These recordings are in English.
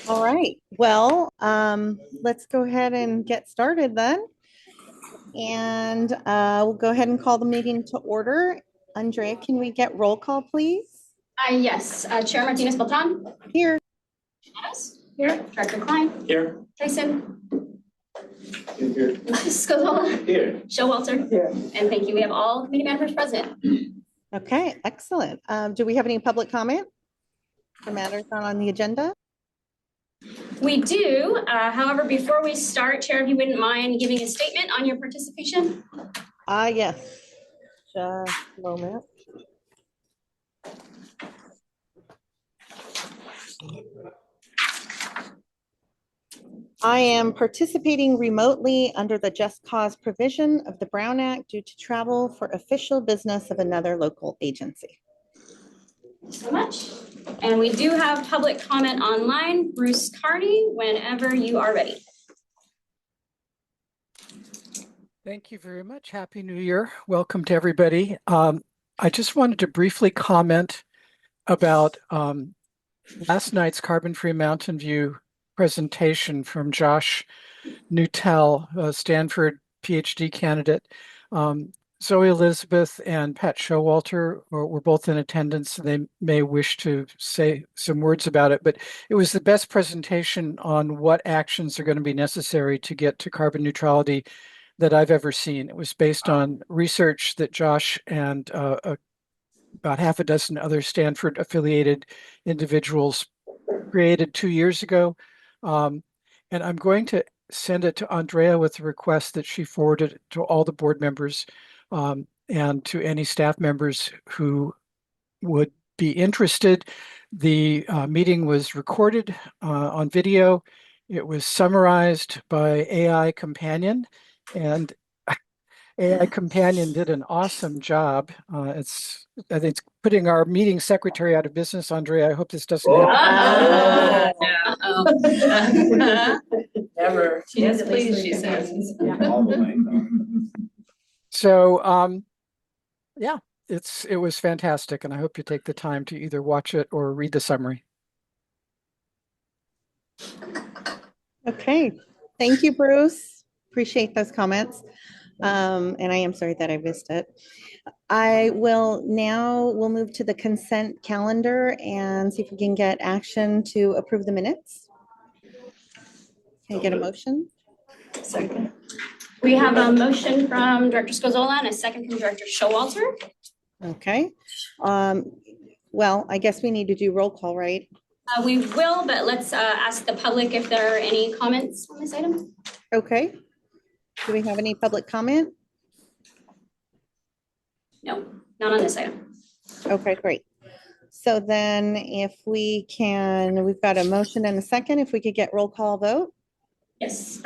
All right. Well, let's go ahead and get started then. And we'll go ahead and call the meeting to order. Andrea, can we get roll call, please? Yes. Chair Martinez Beltran. Here. Shadows. Here. Director Klein. Here. Tyson. Here. Scozola. Here. Showalter. Here. And thank you. We have all committee members present. Okay, excellent. Do we have any public comment for matters not on the agenda? We do. However, before we start, Chair, if you wouldn't mind giving a statement on your participation. Yes. Just a moment. I am participating remotely under the Just Cause provision of the Brown Act due to travel for official business of another local agency. Thank you so much. And we do have public comment online. Bruce Carney, whenever you are ready. Thank you very much. Happy New Year. Welcome to everybody. I just wanted to briefly comment about last night's Carbon Free Mountain View presentation from Josh Newtell, a Stanford PhD candidate. Zoe Elizabeth and Pat Showalter were both in attendance. They may wish to say some words about it, but it was the best presentation on what actions are going to be necessary to get to carbon neutrality that I've ever seen. It was based on research that Josh and about half a dozen other Stanford affiliated individuals created 2 years ago. And I'm going to send it to Andrea with a request that she forward it to all the board members and to any staff members who would be interested. The meeting was recorded on video. It was summarized by AI Companion, and AI Companion did an awesome job. I think it's putting our meeting secretary out of business, Andrea. I hope this doesn't happen. Never. Yes, please, she says. So, yeah, it was fantastic, and I hope you take the time to either watch it or read the summary. Okay, thank you, Bruce. Appreciate those comments. And I am sorry that I missed it. We'll move to the consent calendar and see if we can get action to approve the minutes. Can I get a motion? Second. We have a motion from Director Scozola and a second from Director Showalter. Okay. Well, I guess we need to do roll call, right? We will, but let's ask the public if there are any comments on this item. Okay. Do we have any public comment? No, not on this item. Okay, great. So then if we can, we've got a motion and a second, if we could get roll call vote. Yes.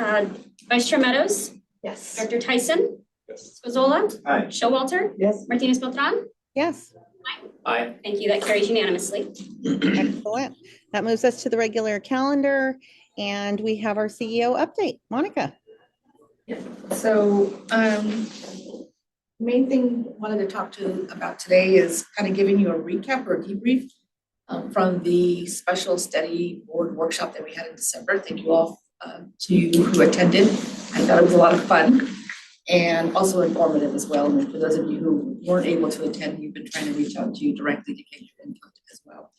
Vice Chair Meadows. Yes. Director Tyson. Yes. Scozola. Aye. Showalter. Yes. Martinez Beltran. Yes. Aye. Thank you. That carries unanimously. Excellent. That moves us to the regular calendar, and we have our CEO update. Monica. So main thing I wanted to talk about today is kind of giving you a recap or a debrief from the special study board workshop that we had in December. Thank you all to you who attended. I thought it was a lot of fun and also informative as well. And for those of you who weren't able to attend, we've been trying to reach out to you directly to get your input as well.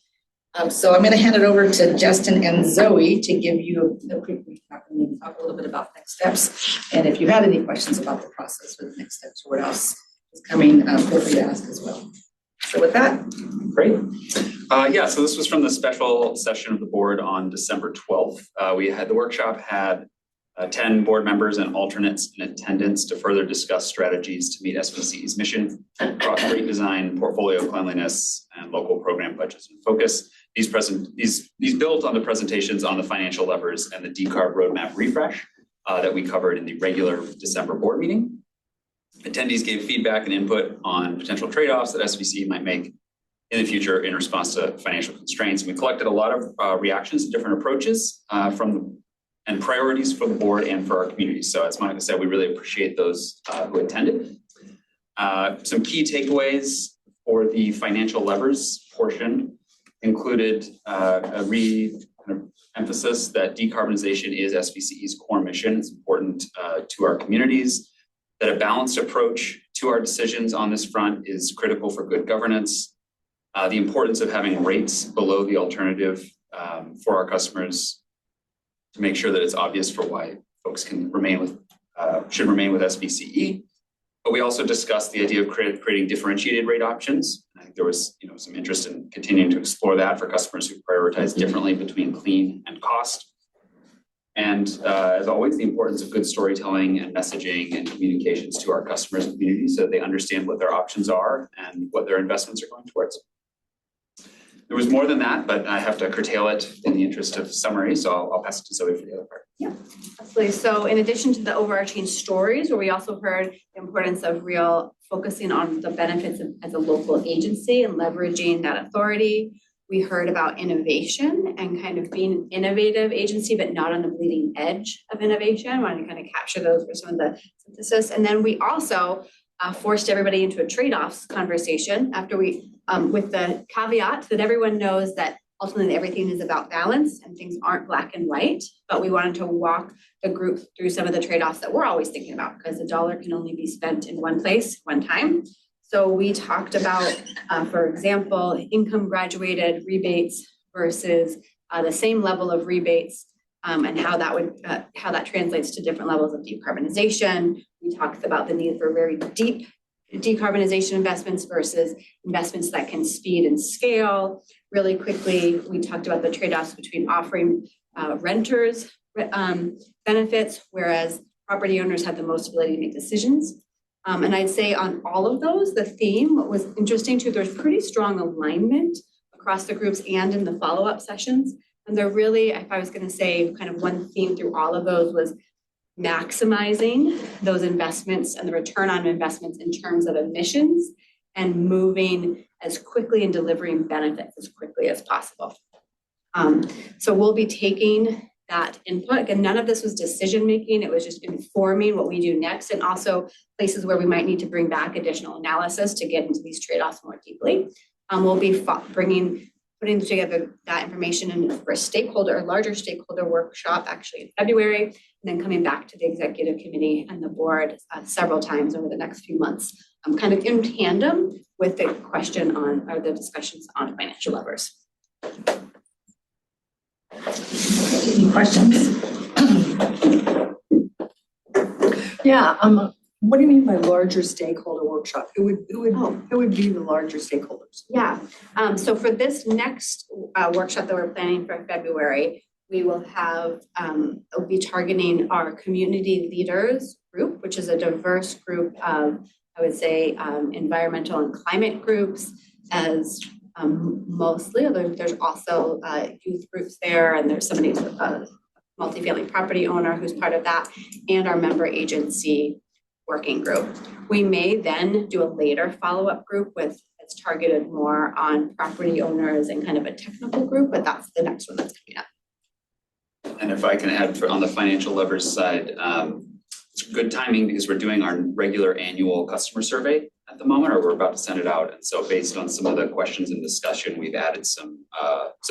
So I'm going to hand it over to Justin and Zoe to give you a quick recap and talk a little bit about next steps. And if you had any questions about the process or the next steps or what else is coming, feel free to ask as well. So with that. Great. Yeah, so this was from the special session of the board on December 12th. The workshop had 10 board members and alternates in attendance to further discuss strategies to meet SVCE's mission across rate design, portfolio cleanliness, and local program budgets and focus. These build on the presentations on the financial levers and the decarb roadmap refresh that we covered in the regular December board meeting. Attendees gave feedback and input on potential trade-offs that SVCE might make in the future in response to financial constraints. We collected a lot of reactions to different approaches and priorities for the board and for our community. So as Monica said, we really appreciate those who attended. Some key takeaways for the financial levers portion included emphasis that decarbonization is SVCE's core mission. It's important to our communities, that a balanced approach to our decisions on this front is critical for good governance. The importance of having rates below the alternative for our customers to make sure that it's obvious for why folks can should remain with SVCE. But we also discussed the idea of creating differentiated rate options. I think there was some interest in continuing to explore that for customers who prioritize differently between clean and cost. And as always, the importance of good storytelling and messaging and communications to our customers and communities so that they understand what their options are and what their investments are going towards. There was more than that, but I have to curtail it in the interest of summary, so I'll pass it to Zoe for the other part. Yeah, absolutely. So in addition to the overarching stories, where we also heard the importance of real focusing on the benefits as a local agency and leveraging that authority, we heard about innovation and kind of being an innovative agency, but not on the bleeding edge of innovation. I wanted to kind of capture those for some of the synthesis. And then we also forced everybody into a trade-offs conversation after we, with the caveat that everyone knows that ultimately everything is about balance and things aren't black and white, but we wanted to walk the group through some of the trade-offs that we're always thinking about because a dollar can only be spent in one place, one time. So we talked about, for example, income graduated rebates versus the same level of rebates and how that translates to different levels of decarbonization. We talked about the need for very deep decarbonization investments versus investments that can speed and scale. Really quickly, we talked about the trade-offs between offering renters benefits, whereas property owners have the most ability to make decisions. And I'd say on all of those, the theme was interesting too. There's pretty strong alignment across the groups and in the follow-up sessions. And they're really, if I was going to say kind of one theme through all of those was maximizing those investments and the return on investments in terms of emissions and moving as quickly and delivering benefits as quickly as possible. So we'll be taking that input. Again, none of this was decision-making. It was just informing what we do next and also places where we might need to bring back additional analysis to get into these trade-offs more deeply. We'll be putting together that information for a larger stakeholder workshop actually in February, and then coming back to the executive committee and the board several times over the next few months, kind of in tandem with the the discussions on financial levers. Any questions? Yeah, what do you mean by larger stakeholder workshop? Who would be the larger stakeholders? Yeah, so for this next workshop that we're planning for February, we will have, we'll be targeting our community leaders group, which is a diverse group of, I would say, environmental and climate groups as mostly. There's also youth groups there, and there's somebody, a multifamily property owner who's part of that, and our member agency working group. We may then do a later follow-up group that's targeted more on property owners and kind of a technical group, but that's the next one that's coming up. And if I can add on the financial levers side, it's good timing because we're doing our regular annual customer survey at the moment, or we're about to send it out. And so based on some of the questions in discussion, we've added some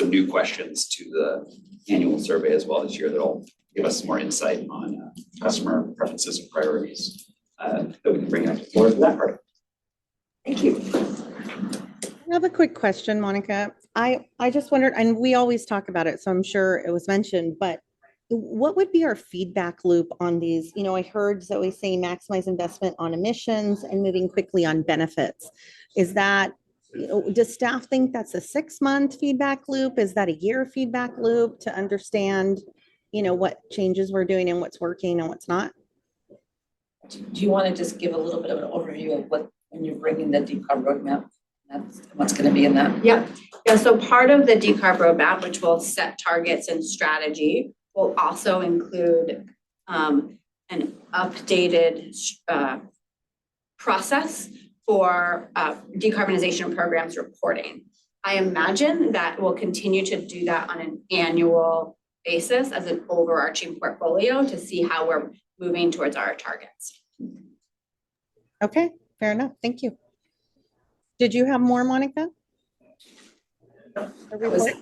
new questions to the annual survey as well this year that'll give us some more insight on customer preferences and priorities that we can bring up to the board for that part. Thank you. I have a quick question, Monica. I just wondered, and we always talk about it, so I'm sure it was mentioned, but what would be our feedback loop on these? You know, I heard Zoe say maximize investment on emissions and moving quickly on benefits. Is that, does staff think that's a 6-month feedback loop? Is that a year feedback loop to understand, what changes we're doing and what's working and what's not? Do you want to just give a little bit of an overview of what, when you're bringing the decarb roadmap, that's what's going to be in that? Yeah. So part of the decarb roadmap, which will set targets and strategy, will also include an updated process for decarbonization programs reporting. I imagine that we'll continue to do that on an annual basis as an overarching portfolio to see how we're moving towards our targets. Okay, fair enough. Thank you. Did you have more, Monica? The report.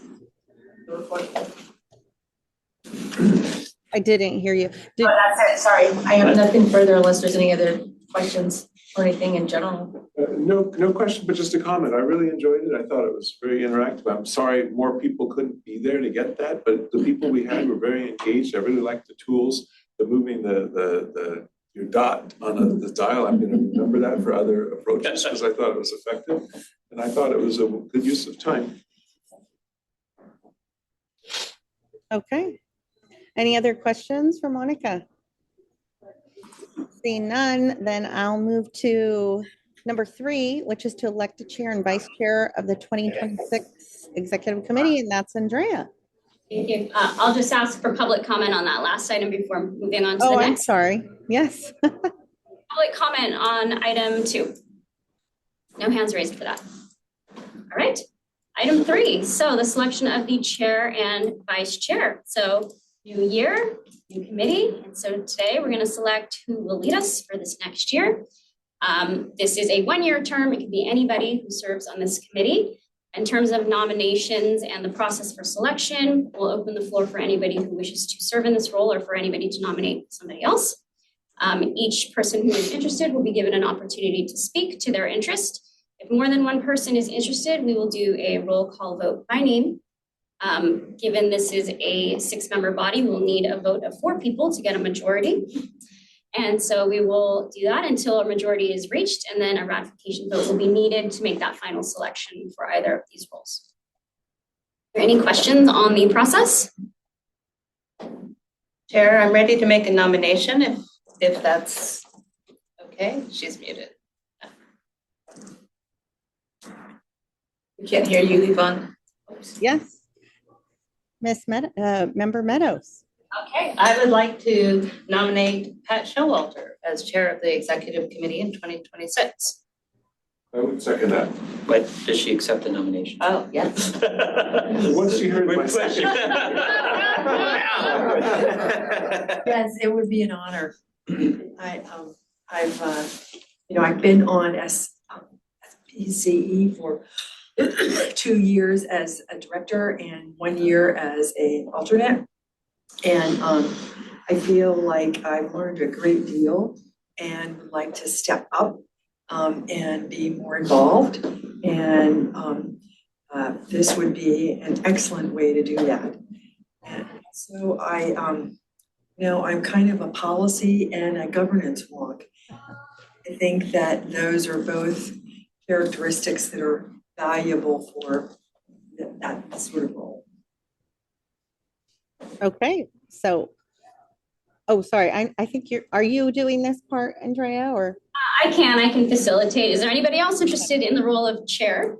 I didn't hear you. Did, That's it, sorry. I have nothing further unless there's any other questions or anything in general. No question, but just a comment. I really enjoyed it. I thought it was very interactive. I'm sorry more people couldn't be there to get that, but the people we had were very engaged. I really liked the tools, the moving your dot on the dial. I'm going to remember that for other approaches because I thought it was effective, and I thought it was a good use of time. okay. Any other questions for Monica? Seeing none, then I'll move to number 3, which is to elect a chair and vice chair of the 2026 executive committee, and that's Andrea. Thank you. I'll just ask for public comment on that last item before moving on to the Oh, I'm next. sorry. Yes. Public comment on item 2. No hands raised for that. All right. Item 3. So the selection of the chair and vice chair. So new year, new committee. And so today we're going to select who will lead us for this next year. This is a 1-year term. It can be anybody who serves on this committee. In terms of nominations and the process for selection, we'll open the floor for anybody who wishes to serve in this role or for anybody to nominate somebody else. Each person who is interested will be given an opportunity to speak to their interest. If more than one person is interested, we will do a roll call vote by name. Given this is a 6-member body, we'll need a vote of 4 people to get a majority. And so we will do that until a majority is reached, and then a ratification vote will be needed to make that final selection for either of these roles. Are there any questions on the process? Chair, I'm ready to make a nomination if that's okay. She's muted. We can't hear you, Yvonne. Yes. Member Meadows. Okay, I would like to nominate Pat Showalter as chair of the executive committee in 2026. I would second that. But does she accept the nomination? Oh, yes. Once she heard my Good question. second. Yes, it would be an honor. I've been on SVCE for 2 years as a director and 1 year as an alternate. And I feel like I've learned a great deal and would like to step up and be more involved. And this would be an excellent way to do that. And so I'm kind of a policy and a governance wonk. I think that those are both characteristics that are valuable for that sort of role. Okay, so, oh, sorry, I think are you doing this part, Andrea, or? I can facilitate. Is there anybody else interested in the role of chair?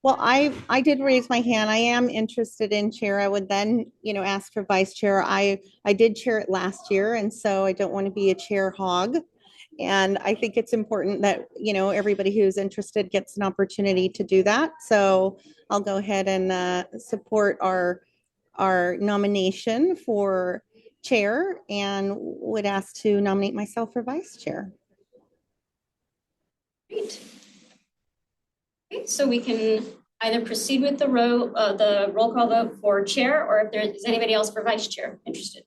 Well, I did raise my hand. I am interested in chair. I would then, ask for vice chair. I did chair it last year, and so I don't want to be a chair hog. And I think it's important that, everybody who's interested gets an opportunity to do that. So I'll go ahead and support our nomination for chair and would ask to nominate myself for vice chair. Great. Okay, so we can either proceed with the roll call vote for chair, or if there is anybody else for vice chair interested.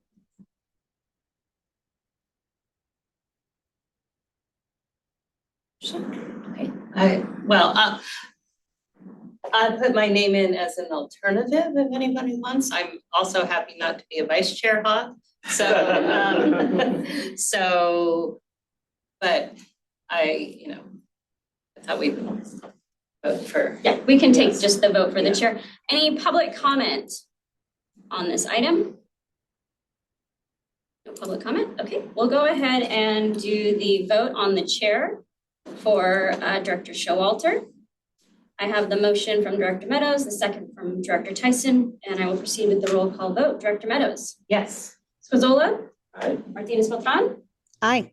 Okay. I put my name in as an alternative if anybody wants. I'm also happy not to be a vice chair hog. So, but I thought we would vote for. Yeah, we can take just the vote for the chair. Any public comment on this item? No public comment? Okay, we'll go ahead and do the vote on the chair for Director Showalter. I have the motion from Director Meadows, the second from Director Tyson, and I will proceed with the roll call vote. Director Meadows. Yes. Squazzola. Aye. Martinez Beltran. Aye.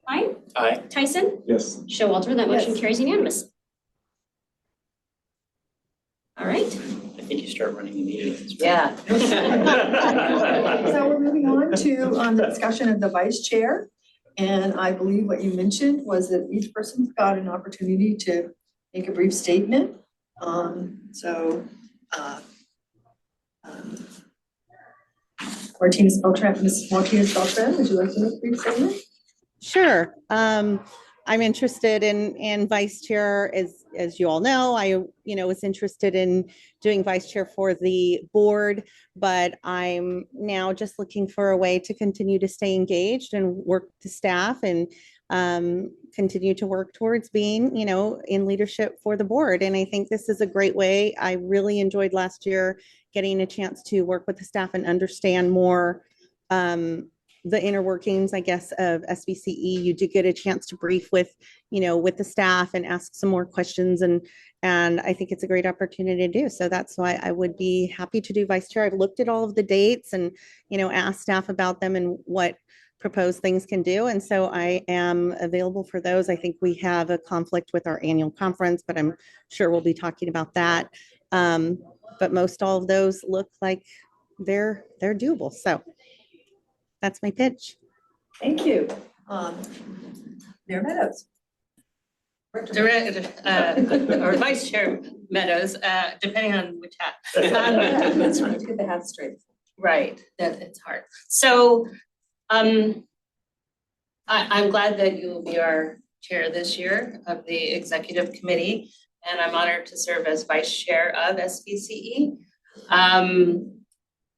Fine. Aye. Tyson. Yes. Showalter. That motion carries unanimous. All right. I think you start running the meeting. Yeah. So we're moving on to the discussion of the vice chair. And I believe what you mentioned was that each person's got an opportunity to make a brief statement. Martinez Beltran, Ms. Martinez Beltran, would you like to make a brief statement? Sure. I'm interested in vice chair, as you all know. I, was interested in doing vice chair for the board, but I'm now just looking for a way to continue to stay engaged and work with the staff and continue to work towards being, in leadership for the board. And I think this is a great way. I really enjoyed last year getting a chance to work with the staff and understand more the inner workings, I guess, of SVCE. You do get a chance to brief with, with the staff and ask some more questions. And I think it's a great opportunity to do. So that's why I would be happy to do vice chair. I've looked at all of the dates and, asked staff about them and what proposed things can do. And so I am available for those. I think we have a conflict with our annual conference, but I'm sure we'll be talking about that. But most all of those look like they're doable. So that's my pitch. Thank you. Mayor Meadows. Or Vice Chair Meadows, depending on which hat. That's right, get the hat straight. Right, that it's hard. So, I'm glad that you will be our chair this year of the executive committee, and I'm honored to serve as vice chair of SVCE.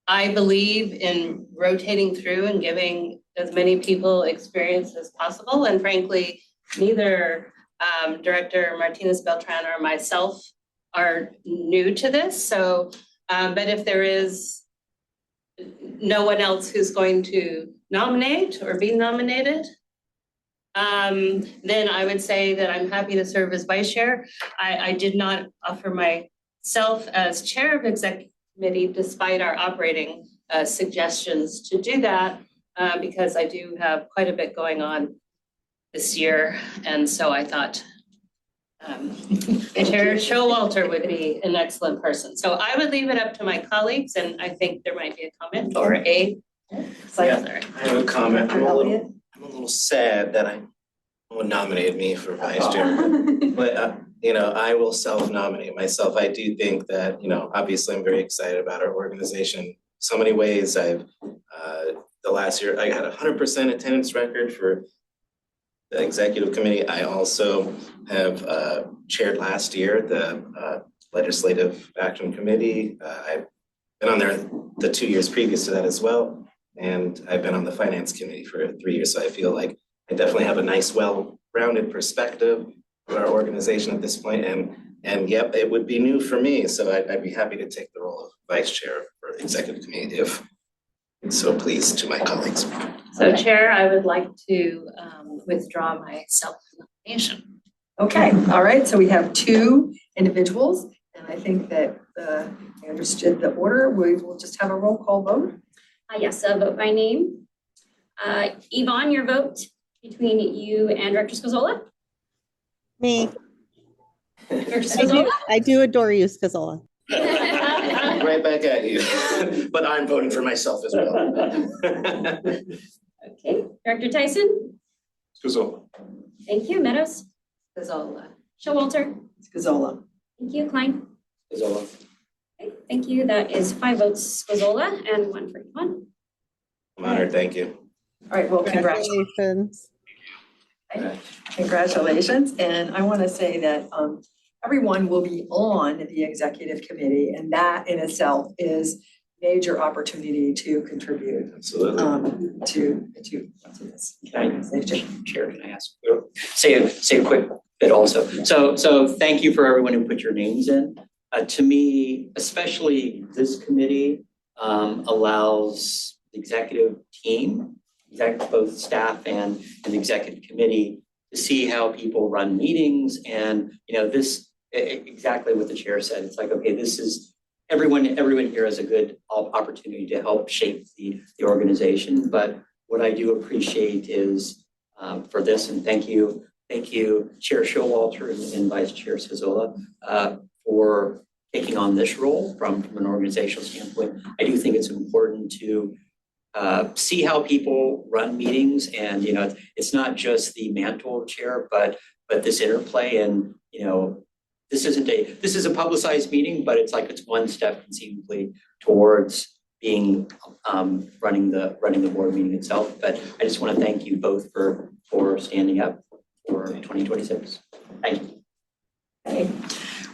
I believe in rotating through and giving as many people experience as possible, and frankly, neither Director Martinez Beltran or myself are new to this. So, but if there is no one else who's going to nominate or be nominated, then I would say that I'm happy to serve as vice chair. I did not offer myself as chair of executive committee despite our operating suggestions to do that because I do have quite a bit going on this year. And so I thought Chair Showalter would be an excellent person. So I would leave it up to my colleagues, and I think there might be a comment or a. Yeah, I have a comment. I'm a little sad that no one nominated me for vice chair, but I will self-nominate myself. I do think that, obviously I'm very excited about our organization. So many ways the last year I had 100% attendance record for the executive committee. I also have chaired last year the legislative action committee. I've been on there the 2 years previous to that as well. And I've been on the finance committee for 3 years. So I feel like I definitely have a nice, well-rounded perspective of our organization at this point. And yep, it would be new for me. So I'd be happy to take the role of vice chair for the executive committee if so pleased to my colleagues. So Chair, I would like to withdraw my self-nomination. Okay, all right, so we have two individuals, and I think that I understood the order. We will just have a roll call vote. Yes, a vote by name. Yvonne, your vote between you and Director Scazola? Me. Director Scazola? I do adore you, Scazola. Right back at you, but I'm voting for myself as well. Okay, Director Tyson? Scazola. Thank you. Meadows? Scazola. Showalter? Scazola. Thank you. Klein? Scazola. Okay, thank you. That is 5 votes Scazola and 1 for Yvonne. I'm honored, thank you. All right, well, congratulations. Congratulations, and I want to say that everyone will be on the executive committee, and that in itself is major opportunity to contribute Absolutely. to this organization. Chair, can I ask? Say a quick bit also. So thank you for everyone who put your names in. To me, especially this committee allows the executive team, both staff and the executive committee, to see how people run meetings. And this exactly what the chair said. It's like, okay, this is everyone here has a good opportunity to help shape the organization. But what I do appreciate is for this, and thank you, Chair Showalter and Vice Chair Scazola for taking on this role from an organizational standpoint. I do think it's important to see how people run meetings, and it's not just the mantle chair, but this interplay. And this is a publicized meeting, but it's one step conceivably towards being, running the board meeting itself. But I just want to thank you both for standing up for 2026. Thank you. Okay.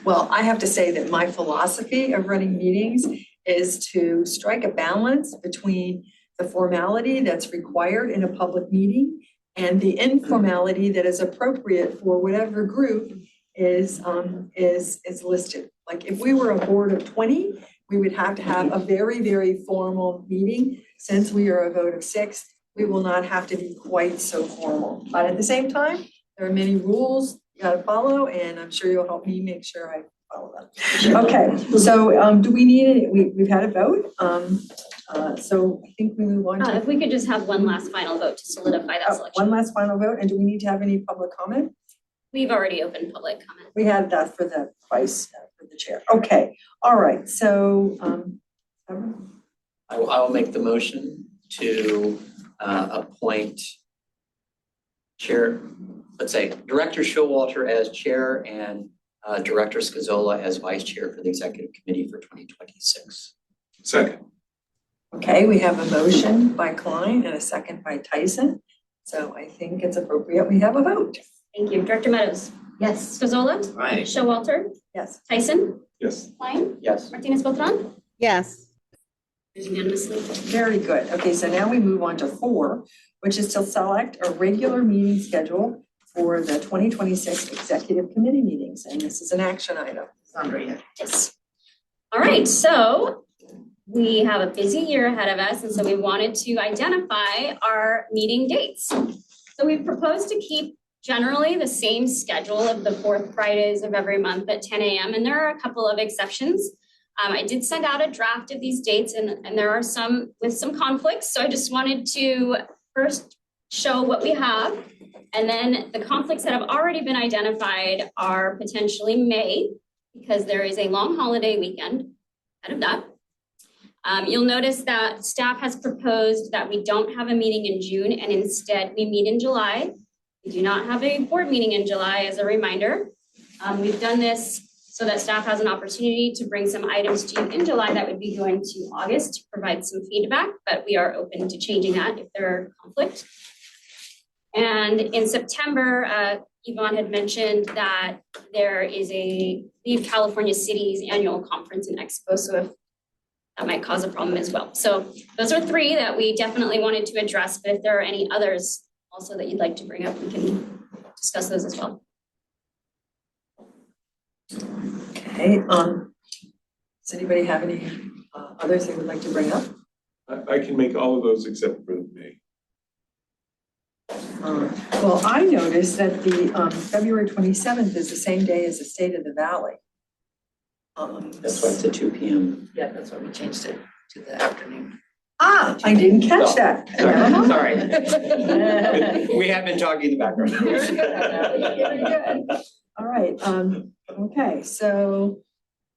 Well, I have to say that my philosophy of running meetings is to strike a balance between the formality that's required in a public meeting and the informality that is appropriate for whatever group is listed. Like if we were a board of 20, we would have to have a very, very formal meeting. Since we are a vote of 6, we will not have to be quite so formal. But at the same time, there are many rules you gotta follow, and I'm sure you'll help me make sure I follow them. Okay, so do we need it? We've had a vote. So I think we move on to If we could just have one last final vote to solidify that selection. one last final vote. And do we need to have any public comment? We've already opened public comment. We had that for the vice, for the chair. Okay, all right, so I will make the motion to appoint Chair, let's say Director Showalter as chair and Director Scazola as vice chair for the executive committee for 2026. Second. okay, we have a motion by Klein and a second by Tyson. So I think it's appropriate we have a vote. Thank you. Director Meadows. Yes. Scazola. Right. Showalter. Yes. Tyson. Yes. Klein. Yes. Martinez Beltran. Yes. Unanimously. Very good. Okay, so now we move on to 4, which is to select a regular meeting schedule for the 2026 executive committee meetings. And this is an action item. Sandra. Yes. All right, so we have a busy year ahead of us, and so we wanted to identify our meeting dates. So we proposed to keep generally the same schedule of the 4th Fridays of every month at 10 a.m. And there are a couple of exceptions. I did send out a draft of these dates, and there are some with some conflicts. So I just wanted to first show what we have. And then the conflicts that have already been identified are potentially May, because there is a long holiday weekend out of that. You'll notice that staff has proposed that we don't have a meeting in June, and instead we meet in July. We do not have a board meeting in July, as a reminder. We've done this so that staff has an opportunity to bring some items to you in July that would be going to August to provide some feedback, but we are open to changing that if there are conflicts. And in September, Yvonne had mentioned that there is a Leave California Cities annual conference and expo, so if that might cause a problem as well. So those are 3 that we definitely wanted to address, but if there are any others also that you'd like to bring up, we can discuss those as well. Okay, does anybody have any others they would like to bring up? I can make all of those except for May. Well, I noticed that the February 27th is the same day as the State of the Valley. That's why it's at 2 p.m. Yeah, that's why we changed it to the afternoon. Ah, I didn't catch that. Sorry. We have been talking in the background. Very good. All right, okay, so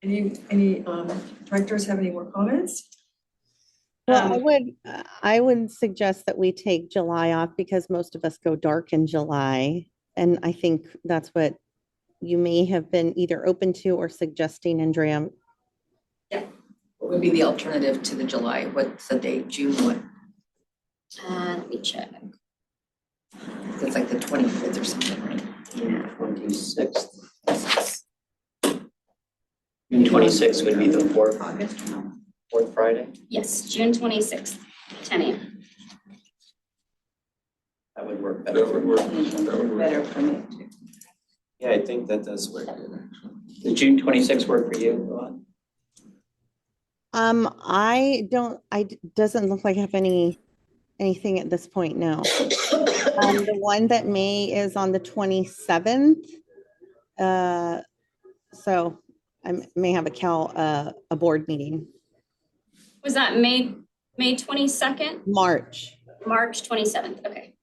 any directors have any more comments? Well, I would suggest that we take July off because most of us go dark in July. And I think that's what you may have been either open to or suggesting, Andrea. What would be the alternative to the July? What's the date? June what? Let me check. It's like the 25th or something, right? June 26th. June 26th would be the 4th Friday. Yes, June 26th, 10 a.m. That would work better. That would work. That would work. Better for me too. Yeah, I think that does work good, actually. Does June 26th work for you, Yvonne? Doesn't look like I have anything at this point, no. The one that May is on the 27th. So I may have a board meeting. Was that May 22nd? March. March 27th, okay,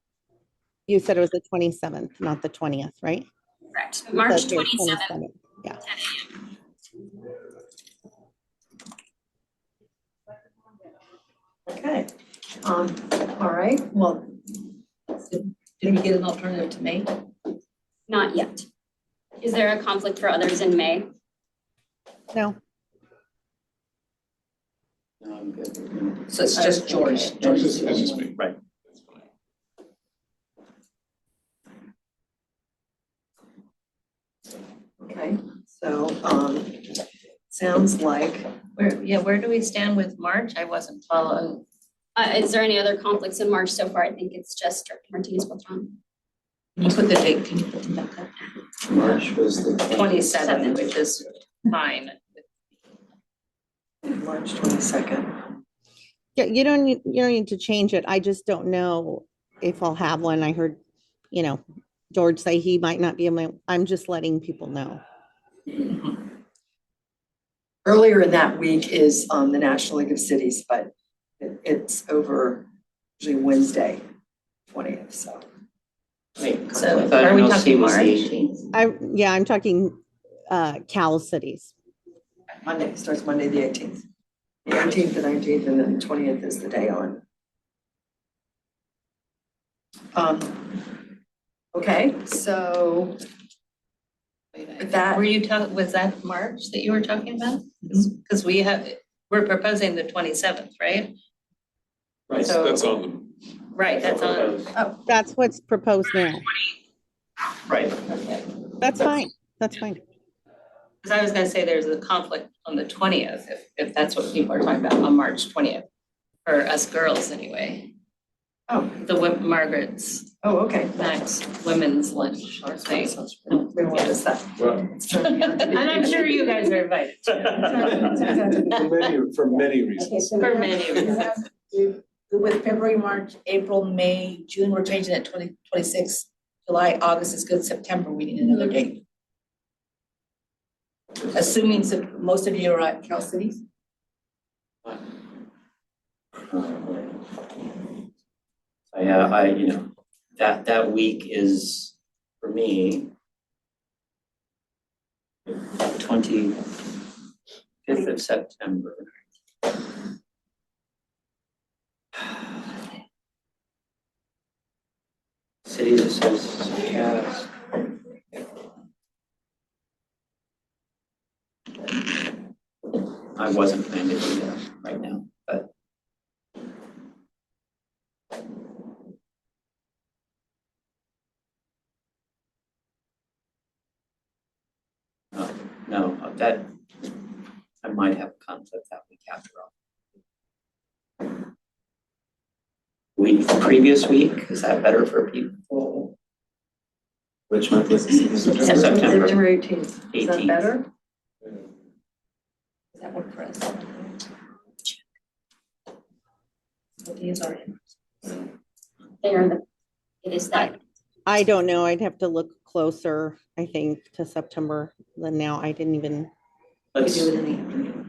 You said it was the 27th, not the 20th, right? correct. March That's your 27th, Yeah. 10 a.m. Okay, all right, well, Did we get an alternative to May? Not yet. Is there a conflict for others in May? No. No, I'm good. So it's just George. It's just me. Right. That's fine. Okay, so, sounds like, Where do we stand with March? I wasn't following. Is there any other conflicts in March so far? I think it's just Director Martinez Beltran. Can you put the date, can you put them back up? March was the 27th, which is fine. March 22nd. Yeah, you don't need to change it. I just don't know if I'll have one. I heard, George say he might not be able, I'm just letting people know. Earlier in that week is the National League of Cities, but it's over usually Wednesday, 20th, so. Wait, So I thought are we NLC talking was the March? 18th. I'm talking Cal cities. Monday, starts Monday, the 18th. The 18th, the 19th, and then the 20th is the day on. Okay, so that, Was that March that you were talking about? Mhm. Because we're proposing the 27th, right? Right. So- That's on them. Right, that's on. oh, That's what's proposed now. Right. Okay. That's fine. That's fine. Because I was gonna say there's a conflict on the 20th, if that's what people are talking about, on March 20th. For us girls, anyway. oh, Margaret's okay. next women's lunch or thing. We don't want to miss that. Well, And I'm sure you guys are invited. for many reasons. For many reasons. With February, March, April, May, June, we're changing it 2026. July, August is good, September, we need another date. Assuming most of you are at Cal Cities? So yeah, that week is, for me, 25th of September. Cities Association, yes. I wasn't planning to do that right now, but. No, that, I might have a conflict that week after all. Previous week, is that better for people? Which month is this? September. September 18th. Is that 18th. better? Does that work for us? What days are in? It is that. I don't know. I'd have to look closer, I think, to September than now. I didn't even. We Let's, do it in the afternoon.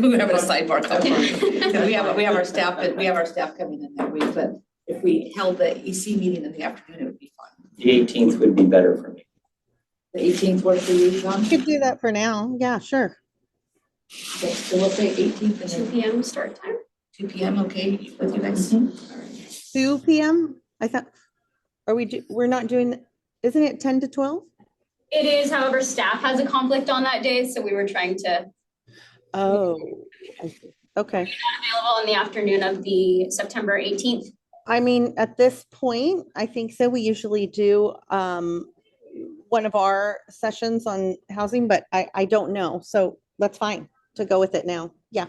We're having a sidebar conversation. We have our staff coming in that week, but if we held the EC meeting in the afternoon, it would be fine. the 18th would be better for me. The 18th work for you, John? We could do that for now. Yeah, sure. Okay, so we'll say 18th and 2 then p.m. start time. 2 p.m. Okay with you guys? 2 p.m. I thought, we're not doing, isn't it 10 to 12? It is, however, staff has a conflict on that day, so we were trying to Oh, I see. Okay. available in the afternoon of the September 18th. I mean, at this point, I think so. We usually do one of our sessions on housing, but I don't know. So that's fine to go with it now. Yeah.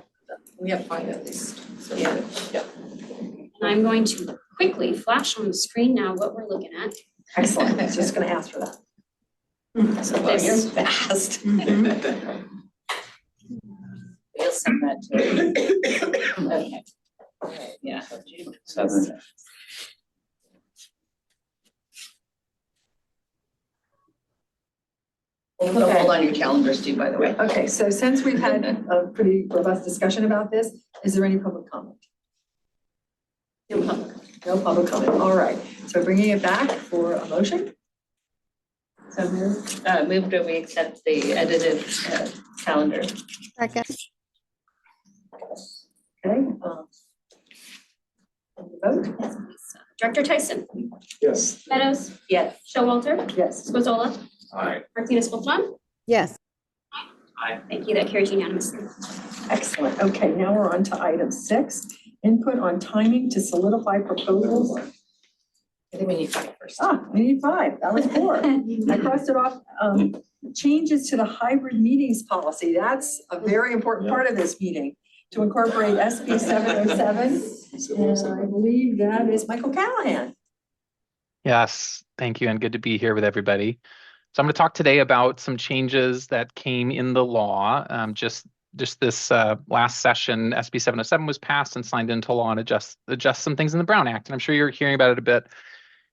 We have 5 at least. So Yeah. And I'm going to quickly flash on the screen now what we're looking at. Excellent. I was just going to ask for that. So you're fast. We'll send that to. Okay. Yeah. 7th. Hold on your calendars too, by the way. Okay, so since we've had a pretty robust discussion about this, is there any public comment? No public comment. All right. So bringing it back for a motion. So moved that we accept the edited calendar. Second. Okay. Vote? Yes, please. Director Tyson, Yes. Meadows, Yes. Showalter, Yes. Squizzola, Aye. Martinez Beltran, Yes. Aye. Thank you. That carries unanimously. Excellent. Okay, now we're on to item 6, input on timing to solidify proposals. I think we need 5 first. We need 5. That was 4. I crossed it off. Changes to the hybrid meetings policy. That's a very important part of this meeting, to incorporate SB 707. And I believe that is Michael Callahan. Yes, thank you, and good to be here with everybody. So I'm going to talk today about some changes that came in the law. Just this last session, SB 707 was passed and signed into law and adjust some things in the Brown Act. And I'm sure you're hearing about it a bit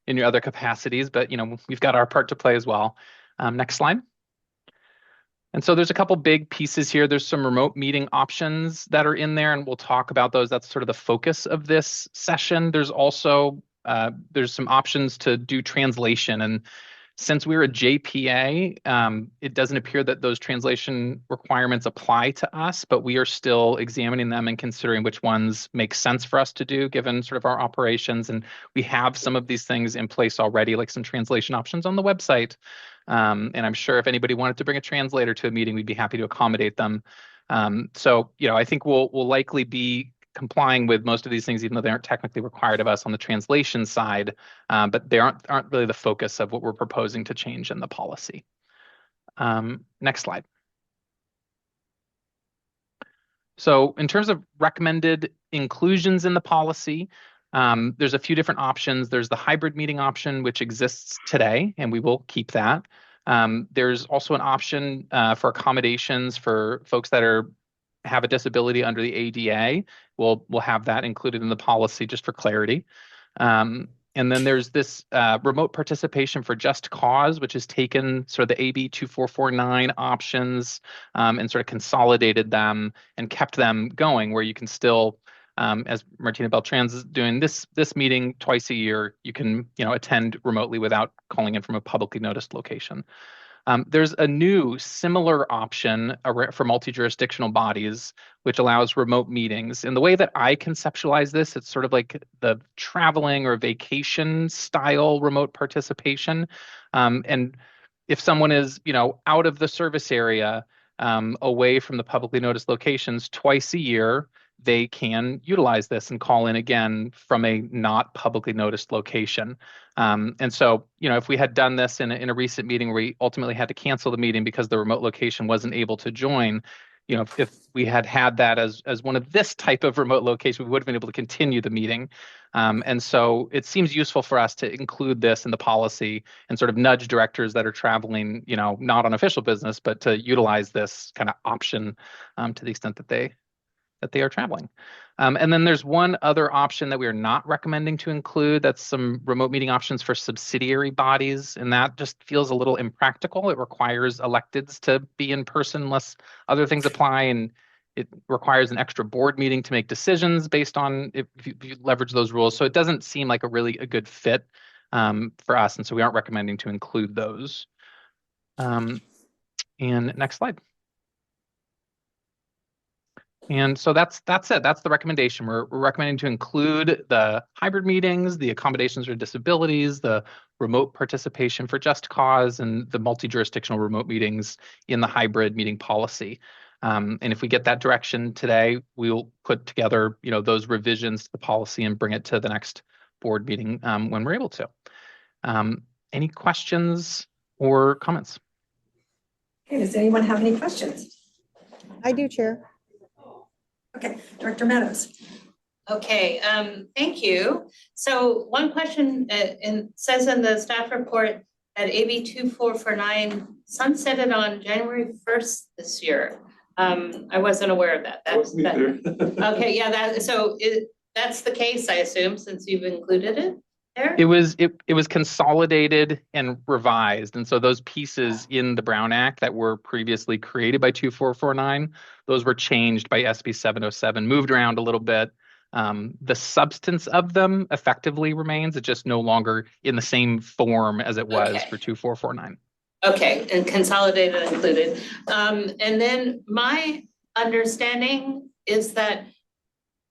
in your other capacities, but we've got our part to play as well. Next slide. And so there's a couple big pieces here. There's some remote meeting options that are in there, and we'll talk about those. That's sort of the focus of this session. There's also there's some options to do translation. And since we're a JPA, it doesn't appear that those translation requirements apply to us, but we are still examining them and considering which ones make sense for us to do given sort of our operations. And we have some of these things in place already, like some translation options on the website. And I'm sure if anybody wanted to bring a translator to a meeting, we'd be happy to accommodate them. So I think we'll likely be complying with most of these things, even though they aren't technically required of us on the translation side, but they aren't really the focus of what we're proposing to change in the policy. Next slide. So in terms of recommended inclusions in the policy, there's a few different options. There's the hybrid meeting option, which exists today, and we will keep that. There's also an option for accommodations for folks that have a disability under the ADA. We'll have that included in the policy just for clarity. And then there's this remote participation for just cause, which has taken sort of the AB 2449 options and sort of consolidated them and kept them going, where you can still, as Martina Beltran's is doing this meeting twice a year, you can attend remotely without calling in from a publicly noticed location. There's a new similar option for multi-jurisdictional bodies, which allows remote meetings. And the way that I conceptualize this, it's sort of like the traveling or vacation style remote participation. And if someone is, out of the service area, away from the publicly noticed locations twice a year, they can utilize this and call in again from a not publicly noticed location. And so, if we had done this in a recent meeting where we ultimately had to cancel the meeting because the remote location wasn't able to join, if we had that as one of this type of remote location, we would have been able to continue the meeting. And so it seems useful for us to include this in the policy and sort of nudge directors that are traveling, not on official business, but to utilize this kind of option to the extent that they are traveling. And then there's one other option that we are not recommending to include. That's some remote meeting options for subsidiary bodies. And that just feels a little impractical. It requires electeds to be in person unless other things apply. And it requires an extra board meeting to make decisions based on if you leverage those rules. So it doesn't seem like a good fit for us. And so we aren't recommending to include those. And next slide. And so that's it. That's the recommendation. We're recommending to include the hybrid meetings, the accommodations for disabilities, the remote participation for just cause, and the multi-jurisdictional remote meetings in the hybrid meeting policy. And if we get that direction today, we'll put together, those revisions to the policy and bring it to the next board meeting when we're able to. Any questions or comments? Okay, does anyone have any questions? I do, Chair. Okay, Director Meadows. Okay, thank you. So one question, says in the staff report that AB 2449 sunsetted on January 1st this year. I wasn't aware of that. Wasn't either. Okay, yeah, that's the case, I assume, since you've included it there? It was consolidated and revised. And so those pieces in the Brown Act that were previously created by 2449, those were changed by SB 707, moved around a little bit. The substance of them effectively remains. It's just no longer in the same form as it was for 2449. Okay, and consolidated included. And then my understanding is that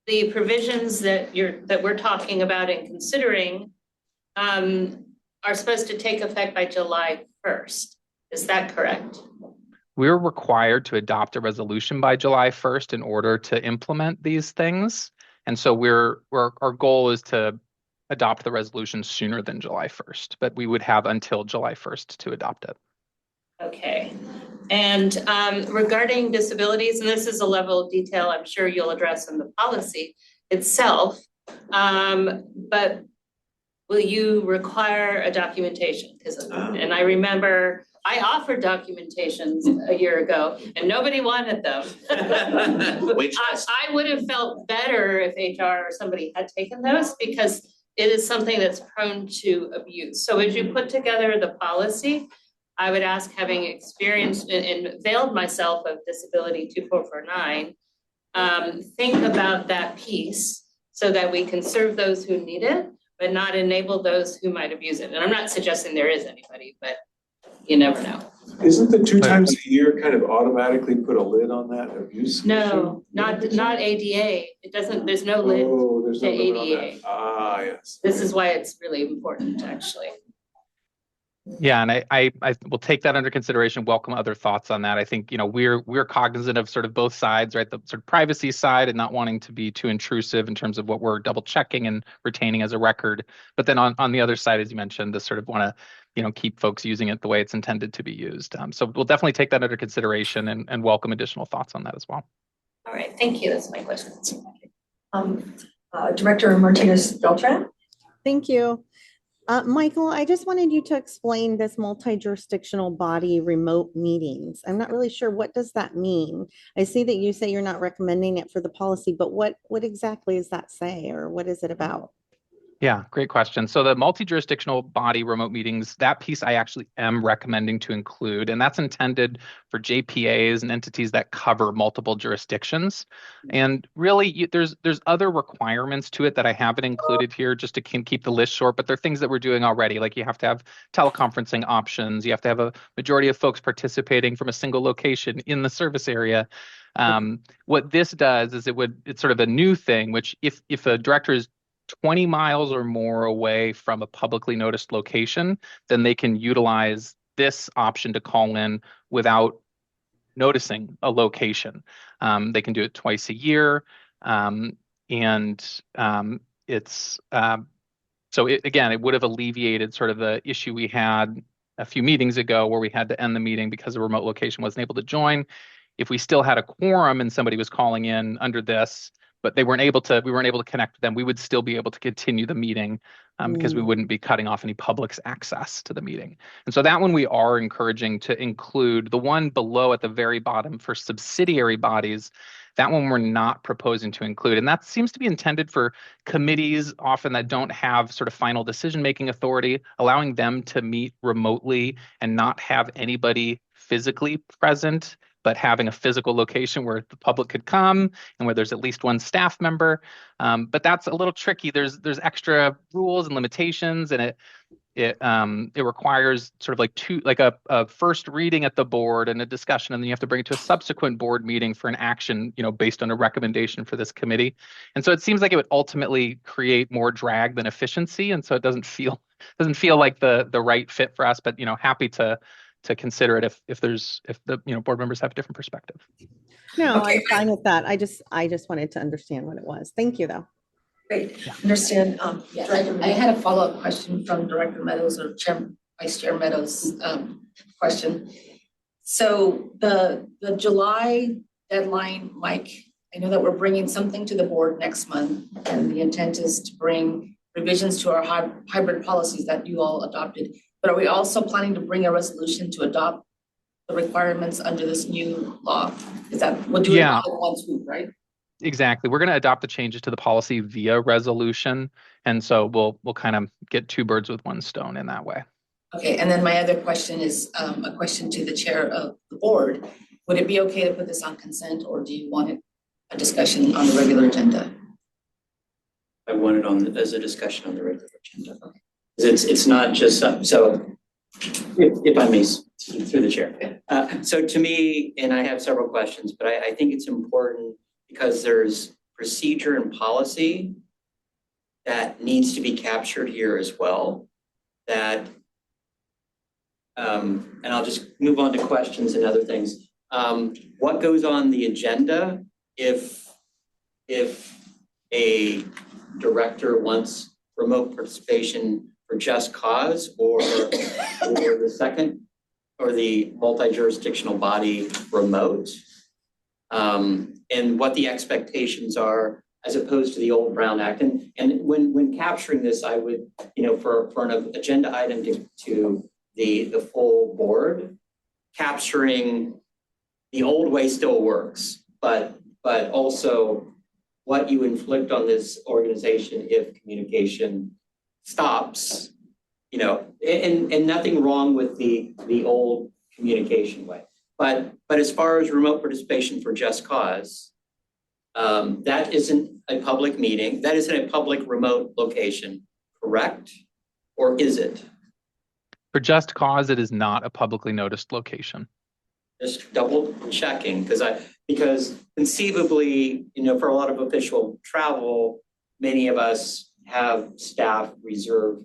the provisions that we're talking about and considering are supposed to take effect by July 1st. Is that correct? we're required to adopt a resolution by July 1st in order to implement these things. And so our goal is to adopt the resolution sooner than July 1st, but we would have until July 1st to adopt it. Okay. And regarding disabilities, and this is a level of detail I'm sure you'll address in the policy itself, but will you require a documentation? And I remember I offered documentations a year ago and nobody wanted them. I would have felt better if HR or somebody had taken those because it is something that's prone to abuse. So as you put together the policy, I would ask, having experienced and availed myself of disability 2449, think about that piece so that we can serve those who need it, but not enable those who might abuse it. And I'm not suggesting there is anybody, but you never know. Isn't the 2 times a year kind of automatically put a lid on that abuse? No, not ADA. It doesn't, there's no lid there's to no limit on ADA. that. Ah, yes. This is why it's really important, actually. Yeah, and I will take that under consideration, welcome other thoughts on that. I think, we're cognizant of sort of both sides, right? The sort of privacy side and not wanting to be too intrusive in terms of what we're double checking and retaining as a record. But then on the other side, as you mentioned, to sort of want to, keep folks using it the way it's intended to be used. So we'll definitely take that under consideration and welcome additional thoughts on that as well. All right, thank you. That's my questions. Director Martinez Beltran? Thank you. Michael, I just wanted you to explain this multi-jurisdictional body remote meetings. I'm not really sure, what does that mean? I see that you say you're not recommending it for the policy, but what exactly does that say, or what is it about? Yeah, great question. So the multi-jurisdictional body remote meetings, that piece I actually am recommending to include, and that's intended for JPAs and entities that cover multiple jurisdictions. And really, there's other requirements to it that I haven't included here just to keep the list short, but they're things that we're doing already. Like you have to have teleconferencing options. You have to have a majority of folks participating from a single location in the service area. What this does is it's sort of a new thing, which if a director is 20 miles or more away from a publicly noticed location, then they can utilize this option to call in without noticing a location. They can do it twice a year. It would have alleviated sort of the issue we had a few meetings ago where we had to end the meeting because a remote location wasn't able to join. If we still had a quorum and somebody was calling in under this, but we weren't able to connect with them, we would still be able to continue the meeting because we wouldn't be cutting off any public's access to the meeting. And so that one we are encouraging to include. The one below at the very bottom for subsidiary bodies, that one we're not proposing to include. And that seems to be intended for committees often that don't have sort of final decision-making authority, allowing them to meet remotely and not have anybody physically present, but having a physical location where the public could come and where there's at least one staff member. But that's a little tricky. There's extra rules and limitations, and it requires sort of a first reading at the board and a discussion, and then you have to bring it to a subsequent board meeting for an action, based on a recommendation for this committee. And so it seems like it would ultimately create more drag than efficiency, and so it doesn't feel like the right fit for us. But happy to consider it if the board members have a different perspective. No, okay. I'm fine with that. I just wanted to understand what it was. Thank you, though. Great. Yeah. Understand. I had a follow-up question from Director Meadows or Vice Chair Meadows' question. So the July deadline, Mike, I know that we're bringing something to the board next month, and the intent is to bring revisions to our hybrid policies that you all adopted. But are we also planning to bring a resolution to adopt the requirements under this new law? We'll do it all in one swoop, right? Exactly. We're going to adopt the changes to the policy via resolution. And so we'll kind of get two birds with one stone in that way. Okay. And then my other question is a question to the chair of the board. Would it be okay to put this on consent, or do you want a discussion on the regular agenda? I want it as a discussion on the regular agenda. Okay. It's not just so if I may, through the chair. So to me, and I have several questions, but I think it's important because there's procedure and policy that needs to be captured here as well. And I'll just move on to questions and other things. what goes on the agenda if a director wants remote participation for just cause or the second or the multi-jurisdictional body remote, and what the expectations are as opposed to the old Brown Act. And when capturing this, I would, for an agenda item to the full board, capturing the old way still works, but also what you inflict on this organization if communication stops, and nothing wrong with the old communication way. But as far as remote participation for just cause, that isn't a public meeting. That isn't a public remote location, correct? Or is it? For just cause, it is not a publicly noticed location. Just double checking, because conceivably, for a lot of official travel, many of us have staff reserve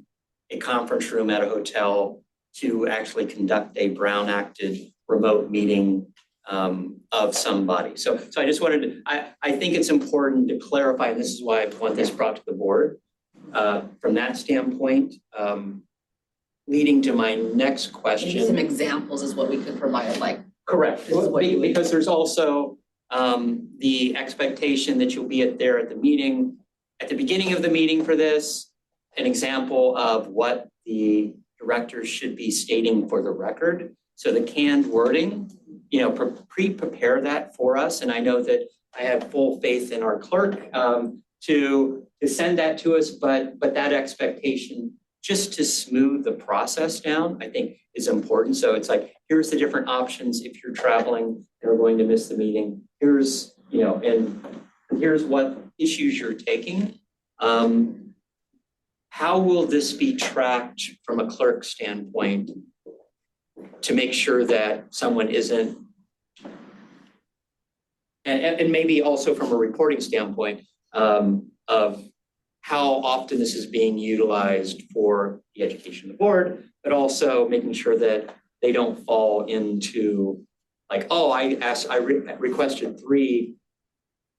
a conference room at a hotel to actually conduct a Brown acted remote meeting of somebody. So I just wanted to, I think it's important to clarify, and this is why I want this brought to the board. From that standpoint, leading to my next question. Maybe some examples is what we could provide, like. Correct, This is what you would- because there's also the expectation that you'll be there at the meeting, at the beginning of the meeting for this, an example of what the directors should be stating for the record. So the canned wording, prepare that for us. And I know that I have full faith in our clerk to send that to us, but that expectation just to smooth the process down, I think is important. So it's like, here's the different options if you're traveling and are going to miss the meeting. Here's, and here's what issues you're taking. How will this be tracked from a clerk standpoint to make sure that someone isn't, and maybe also from a reporting standpoint of how often this is being utilized for the education of the board, but also making sure that they don't fall into like, oh, I requested 3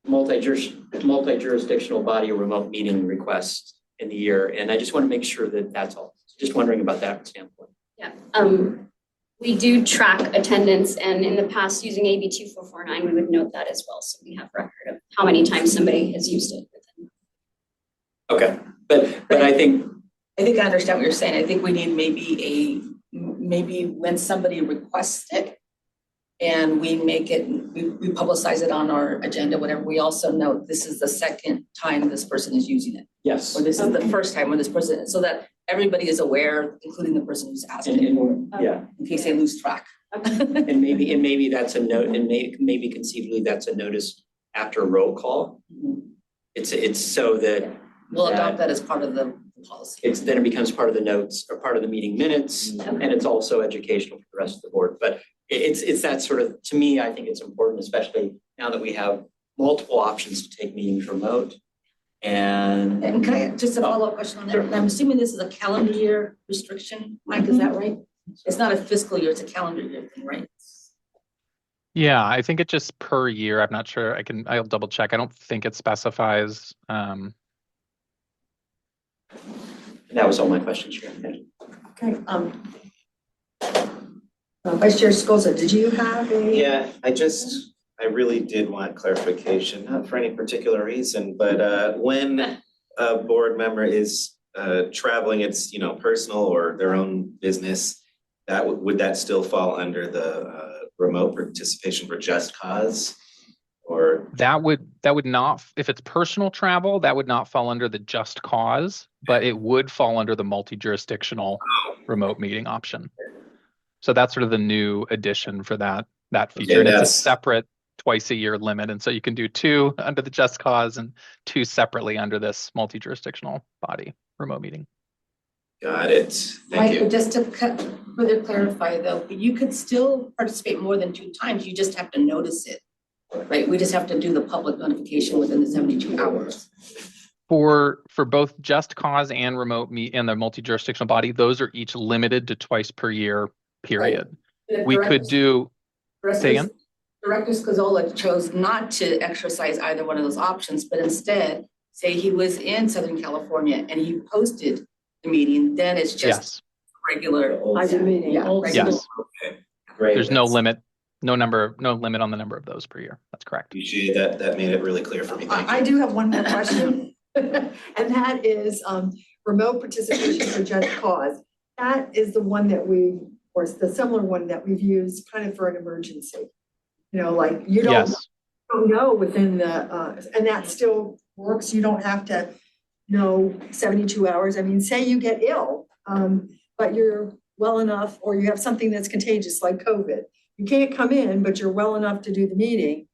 multi-jurisdictional body remote meeting requests in the year. And I just want to make sure that that's all. Just wondering about that standpoint. Yeah, we do track attendance, and in the past, using AB 2449, we would note that as well. So we have record of how many times somebody has used it. Okay, but I think I understand what you're saying. I think we need maybe when somebody requests it and we make it, we publicize it on our agenda, whatever, we also note this is the second time this person is using it. yes, Or this is the first time when this person, so that everybody is aware, including the person who's asking it, in case they lose track. and maybe that's a note, and maybe conceivably that's a notice after a roll call. It's so that We'll adopt that as part of the policy. then it becomes part of the notes or part of the meeting minutes, and it's also educational for the rest of the board. But it's that sort of, to me, I think it's important, especially now that we have multiple options to take meetings remote. And can I just a follow-up question on that? Sure. I'm assuming this is a calendar year restriction, Mike, is that right? It's not a fiscal year, it's a calendar year thing, right? Yeah, I think it just per year. I'm not sure. I'll double check. I don't think it specifies. that was all my questions, Sharon. Okay, Vice Chair Scolza, did you have a? Yeah, I really did want clarification, not for any particular reason, but when a board member is traveling, it's, personal or their own business, would that still fall under the remote participation for just cause? Or That would not, if it's personal travel, that would not fall under the just cause, but it would fall under the multi-jurisdictional remote meeting option. So that's sort of the new addition for that feature. Okay, and it's a that's- separate twice a year limit. And so you can do 2 under the just cause and 2 separately under this multi-jurisdictional body remote meeting. Got it. Thank Mike, you. but just to further clarify though, you could still participate more than 2 times, you just have to notice it, right? We just have to do the public notification within the 72 hours. For both just cause and remote meet and the multi-jurisdictional body, those are each limited to twice per year period. Right. We could do, say again? Director Scazola chose not to exercise either one of those options, but instead say he was in Southern California and he posted the meeting, then it's just Yes, regular. Hybrid meeting. Yeah, regular. yes. Okay, great. There's no limit, no limit on the number of those per year. That's correct. Appreciate that. That made it really clear for me. Thank you. I do have one more question, and that is remote participation for just cause. That is the one that or it's the similar one that we've used kind of for an emergency. You know, like you don't Yes, know within the, and that still works. You don't have to know 72 hours. I mean, say you get ill, but you're well enough, or you have something that's contagious like COVID. You can't come in, but you're well enough to do the meeting.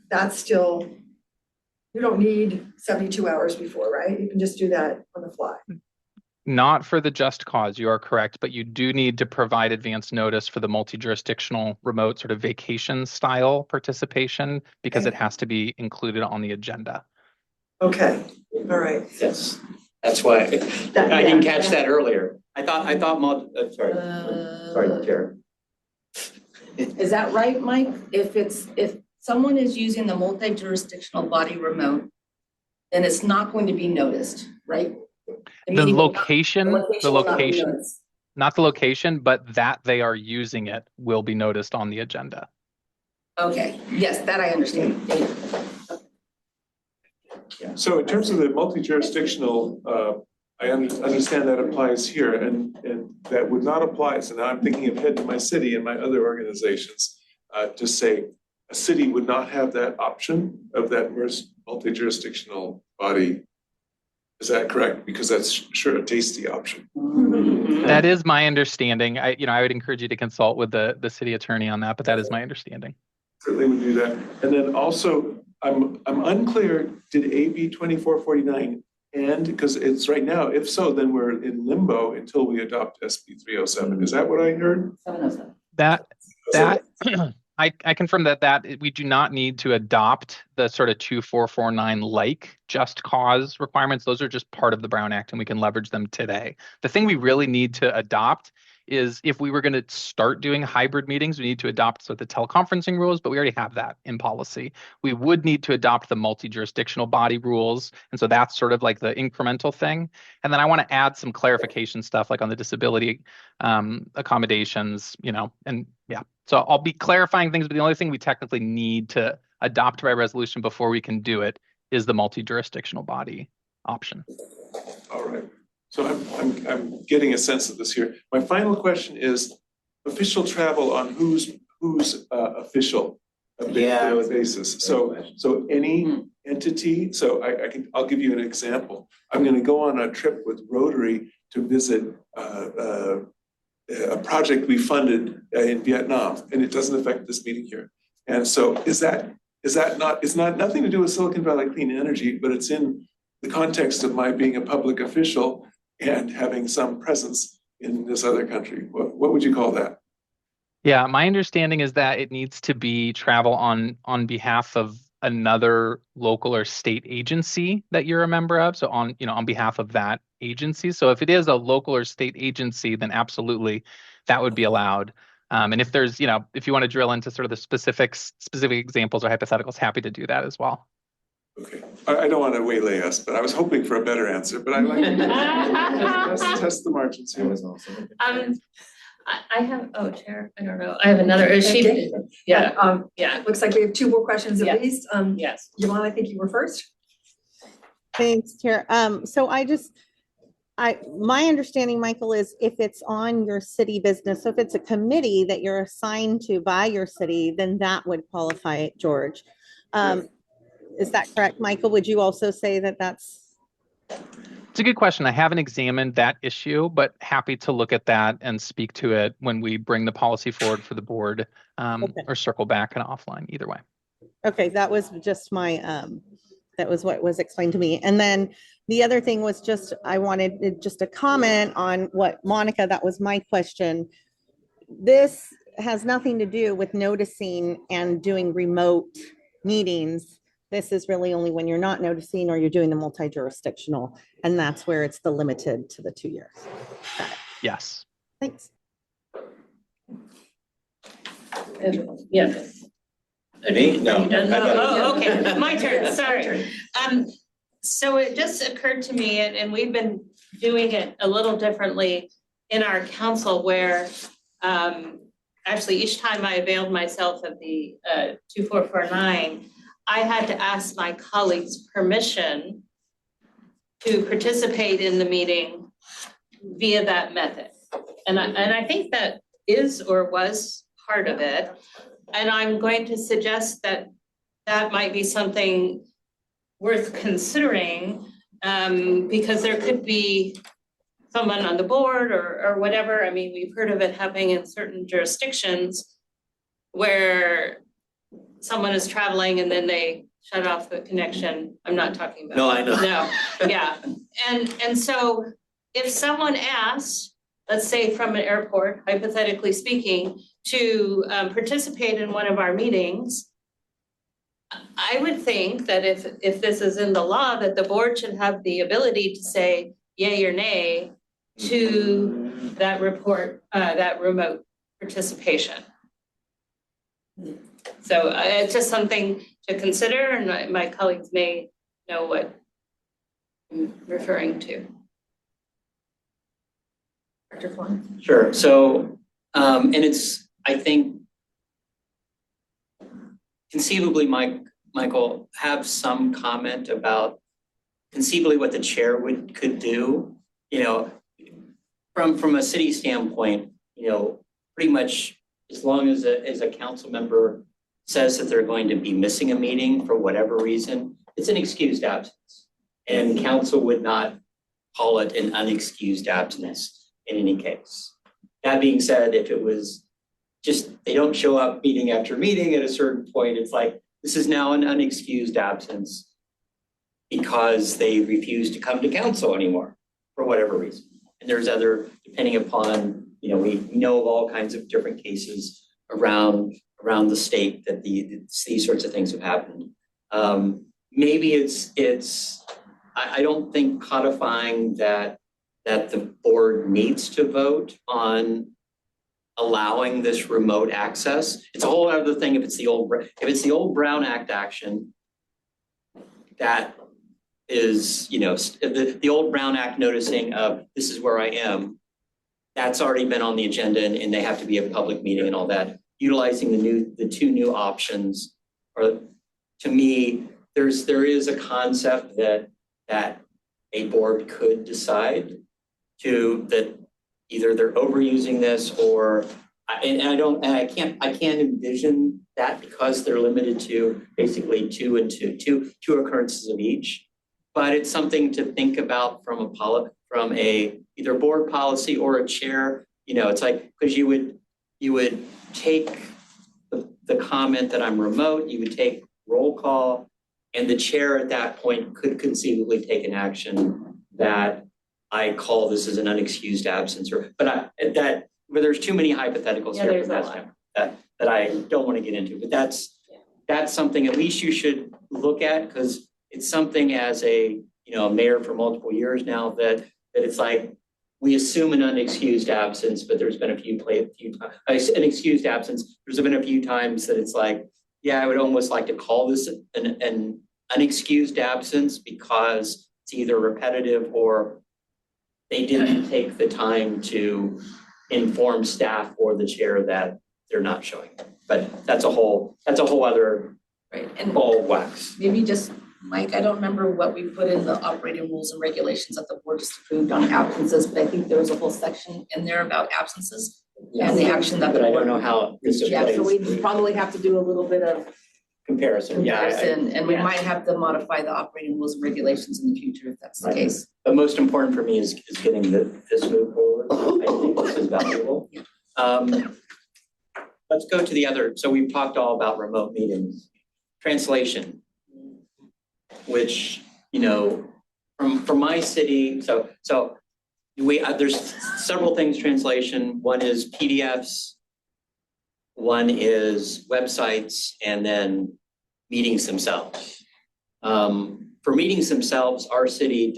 That's still, you don't need 72 hours before, right? You can just do that on the fly. not for the just cause, you are correct, but you do need to provide advance notice for the multi-jurisdictional remote sort of vacation style participation because it has to be included on the agenda. Okay, all right. Yes, that's why I didn't catch that earlier. Sorry, Chair. Is that right, Mike? If someone is using the multi-jurisdictional body remote, then it's not going to be noticed, right? The meeting will not- location, will not be noticed. not the location, but that they are using it will be noticed on the agenda. Okay, yes, that I understand. So in terms of the multi-jurisdictional, I understand that applies here and that would not apply. So now I'm thinking ahead to my city and my other organizations to say a city would not have that option of that multi-jurisdictional body. Is that correct? Because that's sure a tasty option. That is my understanding. I would encourage you to consult with the city attorney on that, but that is my understanding. Certainly would do that. And then also, I'm unclear, did AB 2449 end? Because it's right now, if so, then we're in limbo until we adopt SB 307. Is that what I heard? 707. That I confirm that we do not need to adopt the sort of 2449 like just cause requirements. Those are just part of the Brown Act and we can leverage them today. The thing we really need to adopt is if we were going to start doing hybrid meetings, we need to adopt the teleconferencing rules, but we already have that in policy. We would need to adopt the multi-jurisdictional body rules. And so that's sort of like the incremental thing. And then I want to add some clarification stuff like on the disability accommodations, and yeah. So I'll be clarifying things, but the only thing we technically need to adopt by resolution before we can do it is the multi-jurisdictional body option. All right. So I'm getting a sense of this here. My final question is official travel on whose official basis. So any entity. So I'll give you an example. I'm going to go on a trip with Rotary to visit a project we funded in Vietnam, and it doesn't affect this meeting here. And so is that not? It's not nothing to do with Silicon Valley Clean Energy, but it's in the context of my being a public official and having some presence in this other country. What would you call that? Yeah, my understanding is that it needs to be travel on behalf of another local or state agency that you're a member of. So on behalf of that agency. So if it is a local or state agency, then absolutely that would be allowed. And if there's, if you want to drill into sort of the specific examples or hypotheticals, happy to do that as well. Okay, I don't want to waylay us, but I was hoping for a better answer, but I like to test the margins here. I have, Chair, I don't know. I have another, yeah. Looks like we have two more questions Yeah. at least. Yes. Yvonne, I think you were first. Thanks, Chair. So my understanding, Michael, is if it's on your city business, so if it's a committee that you're assigned to by your city, then that would qualify, George. Is that correct, Michael? Would you also say that that's? It's a good question. I haven't examined that issue, but happy to look at that and speak to it when we bring the policy forward for the board, or circle back and offline, either way. Okay, that was just that was what was explained to me. And then the other thing was I wanted just a comment on what Monica, that was my question. This has nothing to do with noticing and doing remote meetings. This is really only when you're not noticing or you're doing the multi-jurisdictional, and that's where it's the limited to the 2 years. Yes. Thanks. Yes. Me? No. Are you done? I thought it was- Oh, okay, my turn, sorry. So it just occurred to me, and we've been doing it a little differently in our council where, actually each time I availed myself of the 2449, I had to ask my colleagues' permission to participate in the meeting via that method. And I think that is or was part of it. And I'm going to suggest that that might be something worth considering, because there could be someone on the board or whatever. I mean, we've heard of it happening in certain jurisdictions where someone is traveling and then they shut off the connection. I'm not talking about. No, I know. No, yeah. And so if someone asks, let's say from an airport, hypothetically speaking, to participate in one of our meetings, I would think that if this is in the law, that the board should have the ability to say yay or nay to that report, that remote participation. So it's just something to consider, and my colleagues may know what I'm referring to. Dr. Klein? Sure, so, and it's, I think, conceivably, Michael, have some comment about conceivably what the chair could do. You know, from a city standpoint, you know, pretty much as long as a council member says that they're going to be missing a meeting for whatever reason, it's an excused absence. And council would not call it an unexcused absence in any case. That being said, if it was just, they don't show up meeting after meeting at a certain point, it's like, this is now an unexcused absence because they refuse to come to council anymore for whatever reason. And there's other, depending upon, you know, we know of all kinds of different cases around the state that these sorts of things have happened. Maybe I don't think codifying that the board needs to vote on allowing this remote access. It's a whole other thing if it's the old Brown Act action, that is, you know, the old Brown Act noticing of this is where I am, that's already been on the agenda and they have to be a public meeting and all that. Utilizing the two new options, or to me, there is a concept that a board could decide that either they're overusing this or, I can't envision that because they're limited to basically two occurrences of each. But it's something to think about from a either board policy or a chair. You know, it's like, because you would take the comment that I'm remote, you would take roll call, and the chair at that point could conceivably take an action that I call this as an unexcused absence, but there's too many hypotheticals here from last time that I don't want to get into. But that's something at least you should look at, because it's something as a mayor for multiple years now that it's like we assume an unexcused absence, but there's been an excused absence. There's been a few times that it's like, yeah, I would almost like to call this an unexcused absence because it's either repetitive or they didn't take the time to inform staff or the chair that they're not showing. But that's a whole other Right, and ball of wax. maybe just, Mike, I don't remember what we put in the operating rules and regulations that the board just approved on absences, but I think there was a whole section in there about absences and the action that the But I board. don't know how this is Yeah, so we probably have to do a little bit of comparison. comparison, and we yeah. might have to modify the operating rules and regulations in the future if that's the Right. case. But most important for me is getting this move forward. I think this is valuable. Let's go to the other. So we've talked all about remote meetings. Translation, which, from my city, so there's several things translation. One is PDFs, one is websites, and then meetings themselves. For meetings themselves, our city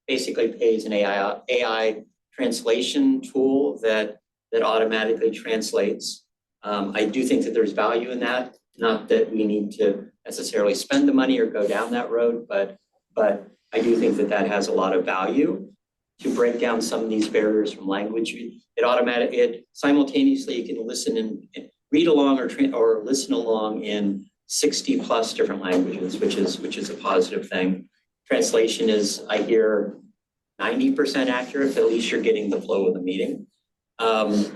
basically pays an AI translation tool that automatically translates. I do think that there's value in that, not that we need to necessarily spend the money or go down that road, but I do think that that has a lot of value to break down some of these barriers from language. It simultaneously you can listen and read along or listen along in 60 plus different languages, which is a positive thing. Translation is, I hear, 90% accurate, but at least you're getting the flow of the meeting. And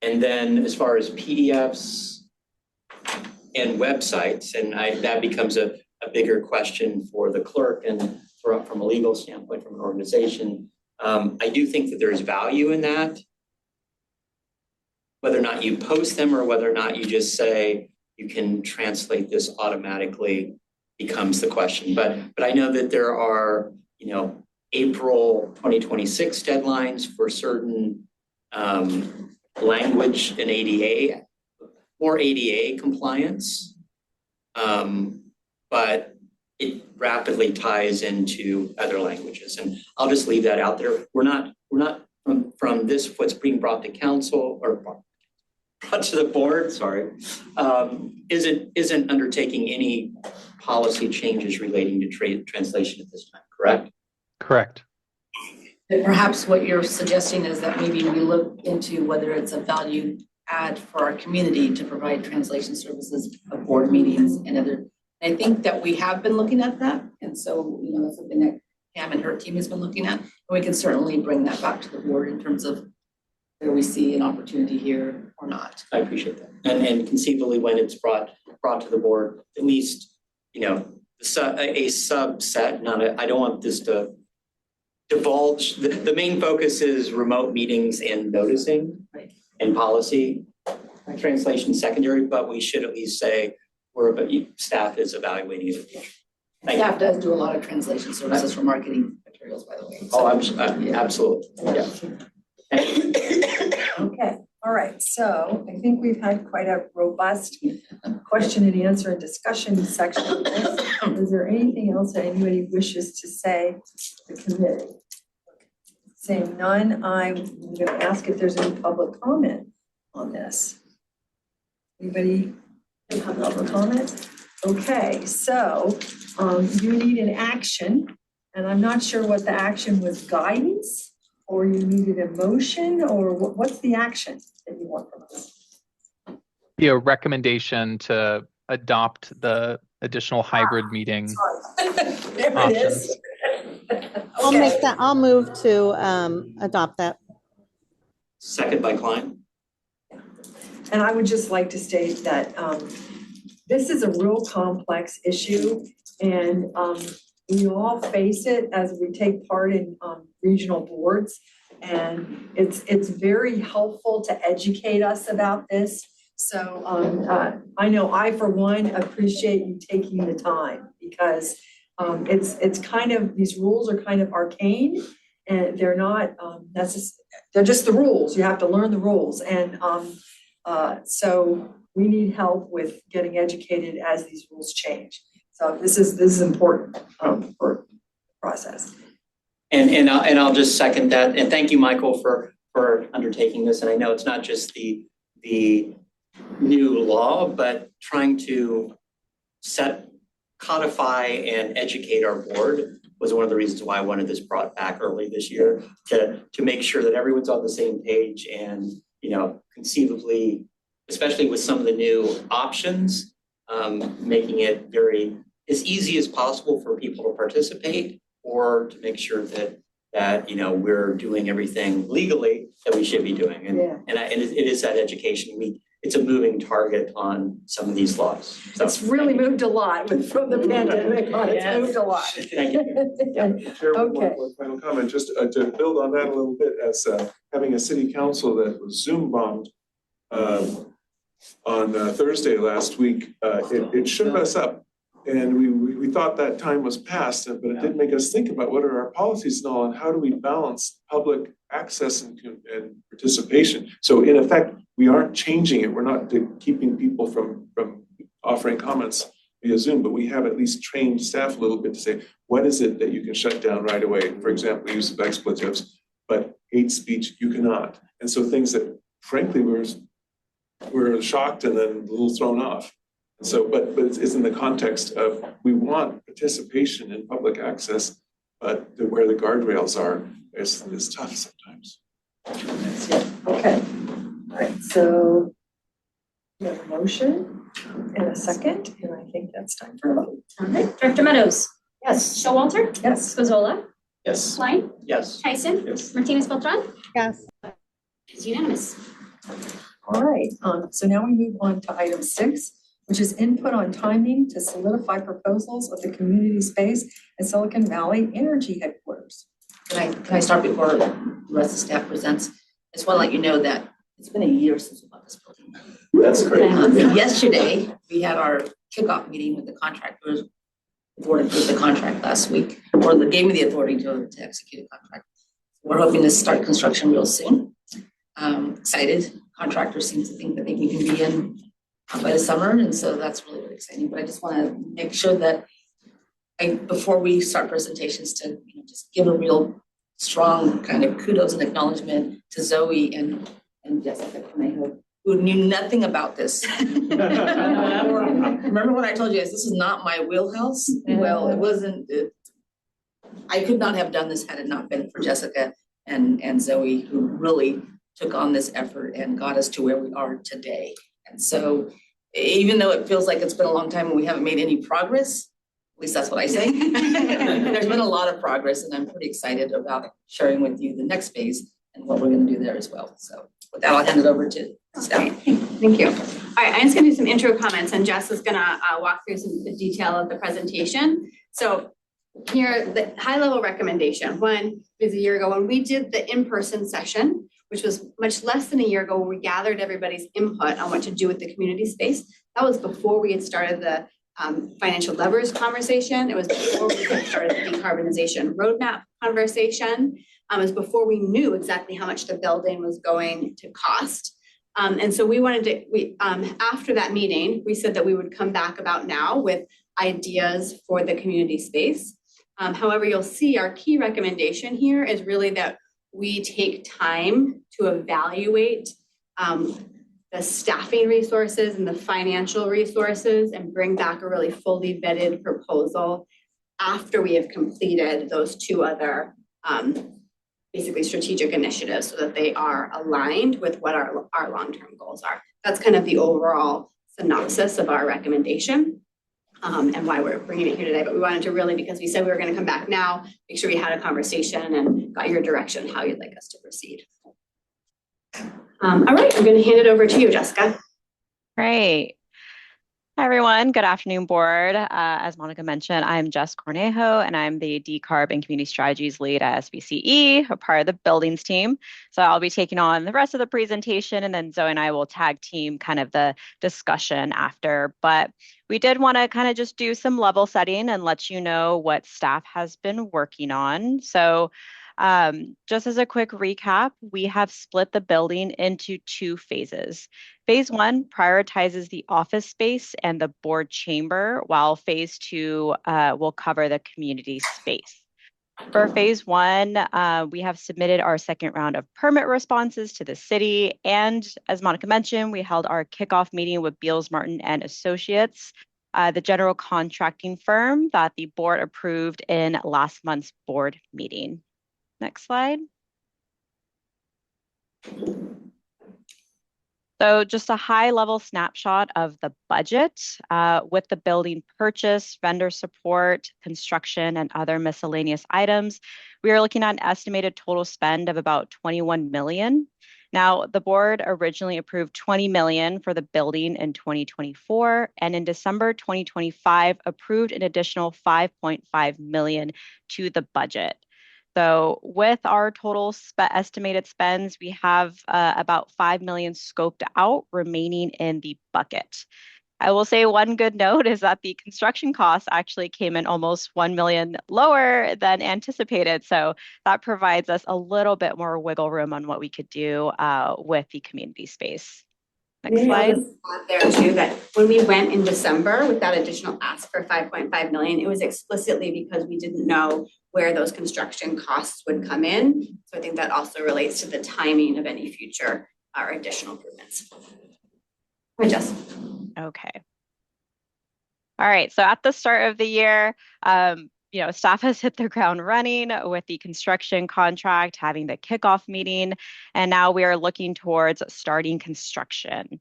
then as far as PDFs and websites, and that becomes a bigger question for the clerk and from a legal standpoint, from an organization. I do think that there's value in that. Whether or not you post them or whether or not you just say you can translate this automatically becomes the question. But I know that there are, April 2026 deadlines for certain language and ADA, more ADA compliance. But it rapidly ties into other languages. And I'll just leave that out there. We're not from this, what's being brought to council or brought to the board, isn't undertaking any policy changes relating to translation at this time, correct? Correct. Perhaps what you're suggesting is that maybe we look into whether it's a value add for our community to provide translation services of board meetings and other. I think that we have been looking at that. And so, that's something that Pam and her team has been looking at. And we can certainly bring that back to the board in terms of where we see an opportunity here or not. I appreciate that. And conceivably when it's brought to the board, at least, a subset, I don't want this to divulge. The main focus is remote meetings and noticing and policy. Translation secondary, but we should at least say staff is evaluating it. Staff does do a lot of translation services for marketing materials, by the way. Oh, absolutely. Yeah. Okay, all right, so I think we've had quite a robust question and answer and discussion section of this. Is there anything else that anybody wishes to say to the committee? Saying none, I'm going to ask if there's any public comment on this. Anybody have public comment? Okay, so you need an action, and I'm not sure what the action was, guidance, or you needed a motion, or what's the action that you want from us? Be a recommendation to adopt the additional hybrid meeting There options. it is. I'll make that, I'll move to adopt that. Second by Klein. And I would just like to state that this is a real complex issue, and we all face it as we take part in regional boards. And it's very helpful to educate us about this. So I know I, for one, appreciate you taking the time, because it's kind of, these rules are kind of arcane, and they're not they're just the rules. You have to learn the rules. And so we need help with getting educated as these rules change. So this is important for the process. And I'll just second that. And thank you, Michael, for undertaking this. And I know it's not just the new law, but trying to codify and educate our board was one of the reasons why I wanted this brought back early this year, to make sure that everyone's on the same page and, conceivably, especially with some of the new options, making it very as easy as possible for people to participate, or to make sure that we're doing everything legally that we should be doing. And it is that education. It's a moving target on some of these laws. So, it's really moved a lot from the pandemic on. It's moved a lot. Thank you. Chair, one final comment, just to build on that a little bit, as having a city council that was Zoom bombed on Thursday last week, it shook us up. And we thought that time was past, but it did make us think about what are our policies and all, and how do we balance public access and participation. So in effect, we aren't changing it. We're not keeping people from offering comments via Zoom, but we have at least trained staff a little bit to say, what is it that you can shut down right away? For example, use of expletives, but hate speech, you cannot. And so things that frankly we're shocked and then a little thrown off. So, but it's in the context of we want participation in public access, but where the guardrails are is tough sometimes. Okay, all right, so we have a motion and a second, and I think that's time for a vote. All right, Director Meadows, Yes. Showalter, Yes. Scozola, Yes. Klein, Yes. Tyson, Yes. Martinez Beltran, Yes. it's unanimous. All right, so now we move on to item 6, which is input on timing to solidify proposals of the community space at Silicon Valley Energy Headquarters. Can I start before the rest of the staff presents? I just want to let you know that it's been a year since we bought this building. That's great. Yesterday, we had our kickoff meeting with the contractors. The board approved the contract last week, or they gave me the authority to execute a contract. We're hoping to start construction real soon. Excited. Contractors seem to think that maybe we can be in by the summer, and so that's really, really exciting. But I just want to make sure that before we start presentations, to just give a real strong kind of kudos and acknowledgement to Zoe and Jessica Conejo, who knew nothing about this. Remember when I told you guys this is not my wheelhouse? Well, it wasn't. I could not have done this had it not been for Jessica and Zoe, who really took on this effort and got us to where we are today. And so even though it feels like it's been a long time and we haven't made any progress, at least that's what I say, there's been a lot of progress, and I'm pretty excited about sharing with you the next phase and what we're going to do there as well. So with that, I'll hand it over to Steph. Thank you. All right, I'm just gonna do some intro comments, and Jess is gonna walk through the detail of the presentation. So here, the high level recommendation. One is a year ago when we did the in-person session, which was much less than a year ago, where we gathered everybody's input on what to do with the community space. That was before we had started the financial levers conversation. It was before we had started the decarbonization roadmap conversation. It was before we knew exactly how much the building was going to cost. And so we wanted to, after that meeting, we said that we would come back about now with ideas for the community space. However, you'll see our key recommendation here is really that we take time to evaluate the staffing resources and the financial resources and bring back a really fully vetted proposal after we have completed those two other basically strategic initiatives, so that they are aligned with what our long-term goals are. That's kind of the overall synopsis of our recommendation and why we're bringing it here today. But we wanted to really, because we said we were going to come back now, make sure we had a conversation and got your direction, how you'd like us to proceed. All right, I'm going to hand it over to you, Jessica. Great. Hi, everyone. Good afternoon, board. As Monica mentioned, I'm Jess Cornejo, and I'm the Decarb and Community Strategies lead at SVCE, a part of the buildings team. So I'll be taking on the rest of the presentation, and then Zoe and I will tag team kind of the discussion after. But we did want to kind of just do some level setting and let you know what staff has been working on. So just as a quick recap, we have split the building into 2 phases. Phase 1 prioritizes the office space and the board chamber, while phase 2 will cover the community space. For phase 1, we have submitted our second round of permit responses to the city. And as Monica mentioned, we held our kickoff meeting with Beals Martin and Associates, the general contracting firm that the board approved in last month's board meeting. Next slide. So just a high level snapshot of the budget with the building purchase, vendor support, construction, and other miscellaneous items. We are looking at an estimated total spend of about 21 million. Now, the board originally approved 20 million for the building in 2024, and in December 2025 approved an additional 5.5 million to the budget. So with our total estimated spends, we have about 5 million scoped out remaining in the bucket. I will say one good note is that the construction costs actually came in almost 1 million lower than anticipated. So that provides us a little bit more wiggle room on what we could do with the community space. Next slide. There too, that when we went in December with that additional ask for 5.5 million, it was explicitly because we didn't know where those construction costs would come in. So I think that also relates to the timing of any future or additional improvements. Hi, Jess. Okay. All right, so at the start of the year, staff has hit the ground running with the construction contract, having the kickoff meeting, and now we are looking towards starting construction.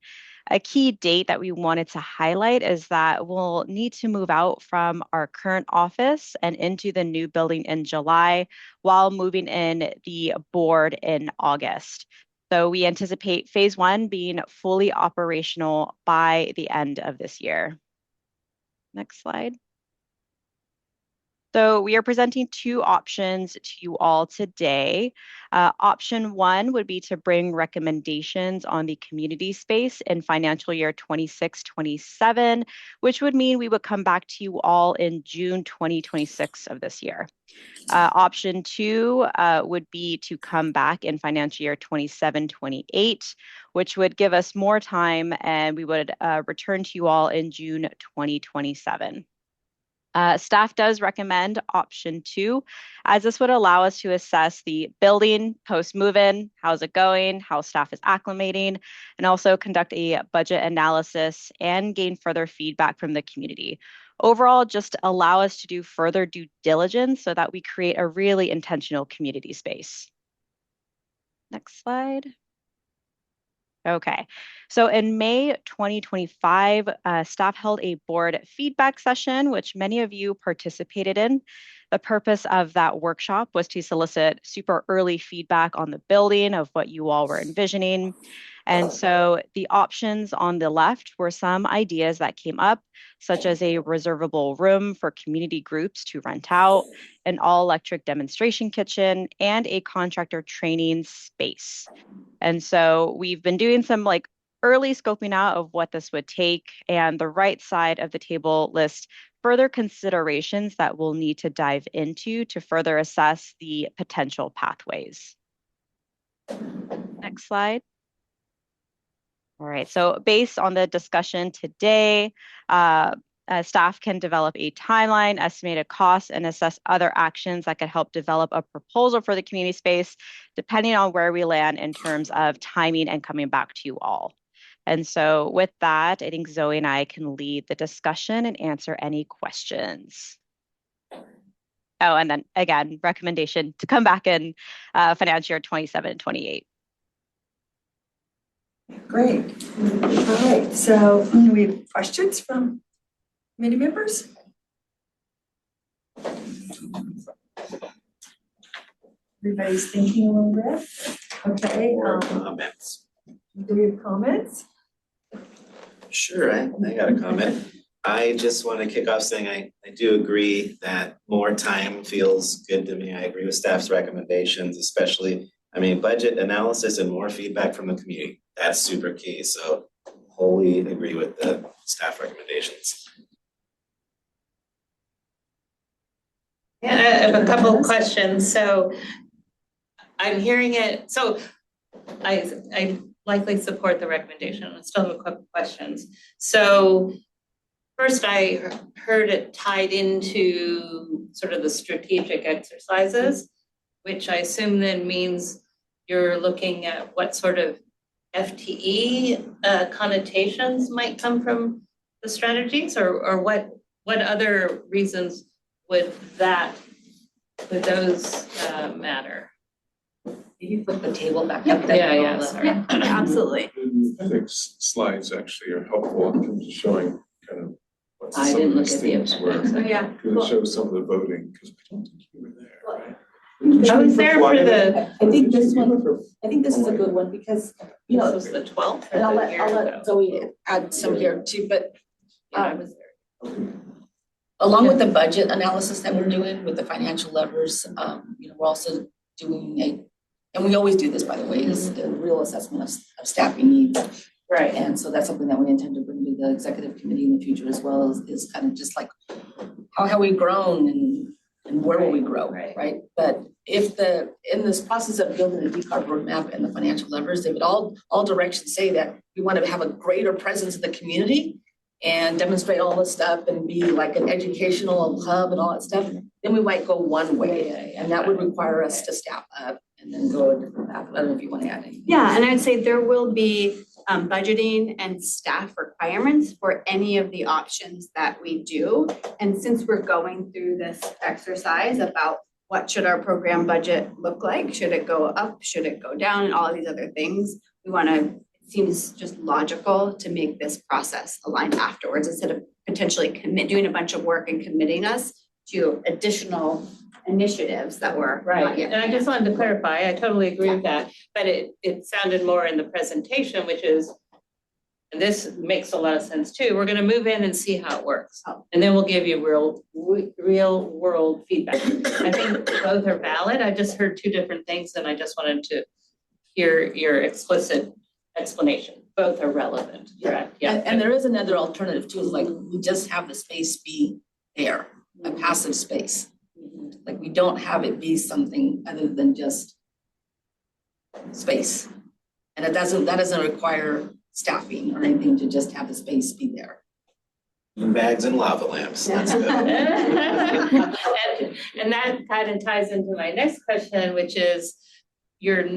A key date that we wanted to highlight is that we'll need to move out from our current office and into the new building in July while moving in the board in August. So we anticipate phase 1 being fully operational by the end of this year. Next slide. So we are presenting 2 options to you all today. Option 1 would be to bring recommendations on the community space in financial year 26-27, which would mean we would come back to you all in June 2026 of this year. Option 2 would be to come back in financial year 27-28, which would give us more time, and we would return to you all in June 2027. Staff does recommend option 2, as this would allow us to assess the building post move-in, how's it going, how staff is acclimating, and also conduct a budget analysis and gain further feedback from the community. Overall, just allow us to do further due diligence so that we create a really intentional community space. Next slide. Okay, so in May 2025, staff held a board feedback session, which many of you participated in. The purpose of that workshop was to solicit super early feedback on the building of what you all were envisioning. And so the options on the left were some ideas that came up, such as a reservable room for community groups to rent out, an all-electric demonstration kitchen, and a contractor training space. And so we've been doing some early scoping out of what this would take, and the right side of the table lists further considerations that we'll need to dive into to further assess the potential pathways. Next slide. All right, so based on the discussion today, staff can develop a timeline, estimated costs, and assess other actions that could help develop a proposal for the community space, depending on where we land in terms of timing and coming back to you all. And so with that, I think Zoe and I can lead the discussion and answer any questions. Oh, and then again, recommendation to come back in financial year 27-28. Great. All right, so we have questions from committee members? Everybody's thinking a little bit. Okay. Comments. Do we have comments? Sure, I got a comment. I just want to kick off saying I do agree that more time feels good to me. I agree with staff's recommendations, especially, budget analysis and more feedback from the community. That's super key. So wholly agree with the staff recommendations. Yeah, I have a couple of questions. So I'm hearing it. So I likely support the recommendation. I still have a couple questions. So first, I heard it tied into sort of the strategic exercises, which I assume then means you're looking at what sort of FTE connotations might come from the strategies, or what other reasons would those matter? You flip the table back Yep. up. Yeah, sorry. Yeah, absolutely. I think slides actually are helpful in terms of showing kind of what I some didn't of look these at the themes were. appendix. Oh, yeah. Because it shows some of the voting, because I don't think you were there, right? I was there for the, I think this one, I think this is a good one because, this was the 12th and or the year I'll ago. let Zoe add some here too, but Yeah, I was there. along with the budget analysis that we're doing with the financial levers, we're also doing and we always do this, by the way, is a real assessment of staffing needs. Right. And so that's something that we intend to bring to the executive committee in the future as well, is kind of just like, how have we grown and where will we grow, right? But if in this process of building a decarb roadmap and the financial levers, they would all directions say that we want to have a greater presence in the community and demonstrate all this stuff and be like an educational hub and all that stuff, then we might go one way. And that would require us to staff up and then go a different path. I don't know if you want to add anything. Yeah, and I'd say there will be budgeting and staff requirements for any of the options that we do. And since we're going through this exercise about what should our program budget look like? Should it go up? Should it go down? And all of these other things, it seems just logical to make this process align afterwards instead of potentially doing a bunch of work and committing us to additional initiatives that were not yet. And I just wanted to clarify, I totally agree with that, but it sounded more in the presentation, which is, and this makes a lot of sense too, we're gonna move in and see how it works. And then we'll give you real world feedback. I think both are valid. I just heard two different things and I just wanted to hear your explicit explanation. Both are relevant, correct? Yeah. And there is another alternative too, like we just have the space be there, a passive space. Like we don't have it be something other than just space. And that doesn't require staffing or anything to just have the space be there. Bags and lava lamps, that's good. And that kind of ties into my next question, which is you're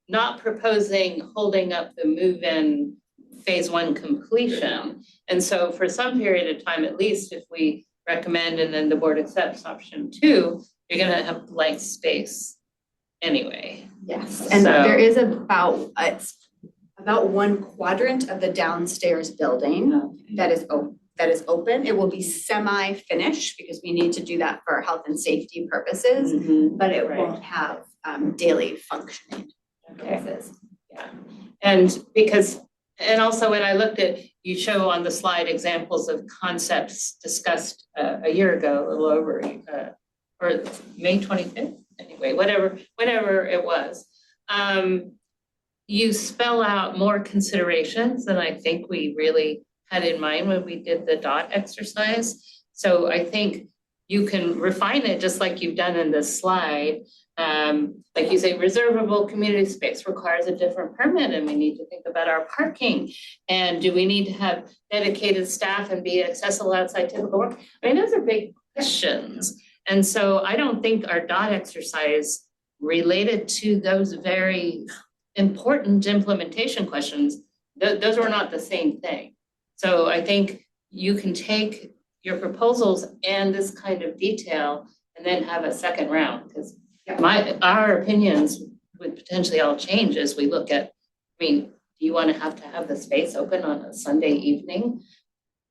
not proposing holding up the move-in phase one completion. And so for some period of time, at least if we recommend and then the board accepts option 2, you're gonna have blank space anyway. Yes, and there is about 1 quadrant of the downstairs building that is open. It will be semi-finished because we need to do that for health and safety purposes, but it won't have daily functioning purposes. Yeah, and also when I looked at, you show on the slide examples of concepts discussed a year ago, a little over, or May 25th, anyway, whenever it was. You spell out more considerations than I think we really had in mind when we did the DOT exercise. So I think you can refine it just like you've done in this slide. Like you say, reservable community space requires a different permit and we need to think about our parking. And do we need to have dedicated staff and be accessible outside typical work? I mean, those are big questions. And so I don't think our DOT exercise related to those very important implementation questions, those were not the same thing. So I think you can take your proposals and this kind of detail and then have a second round, because our opinions would potentially all change as we look at, I mean, do you want to have the space open on a Sunday evening?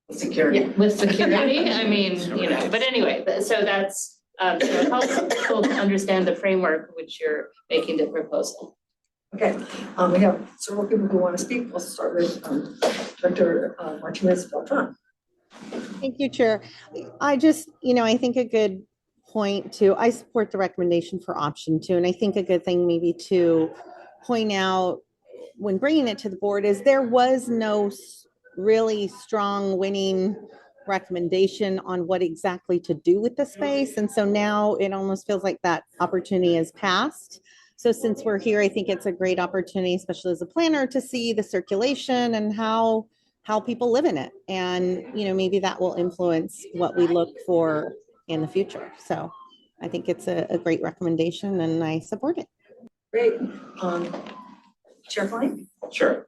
With security. Yeah, with security, I mean, you know, but anyway, so that's, so it helps people to understand the framework which you're making the proposal. Okay, we have several people who want to speak. We'll start with Director Martinez-Beltran. Thank you, Chair. I just, I think a good point to, I support the recommendation for option 2. And I think a good thing maybe to point out when bringing it to the board is there was no really strong winning recommendation on what exactly to do with the space. And so now it almost feels like that opportunity has passed. So since we're here, I think it's a great opportunity, especially as a planner, to see the circulation and how people live in it. And, maybe that will influence what we look for in the future. So I think it's a great recommendation and I support it. Great. Chair Fine? Sure.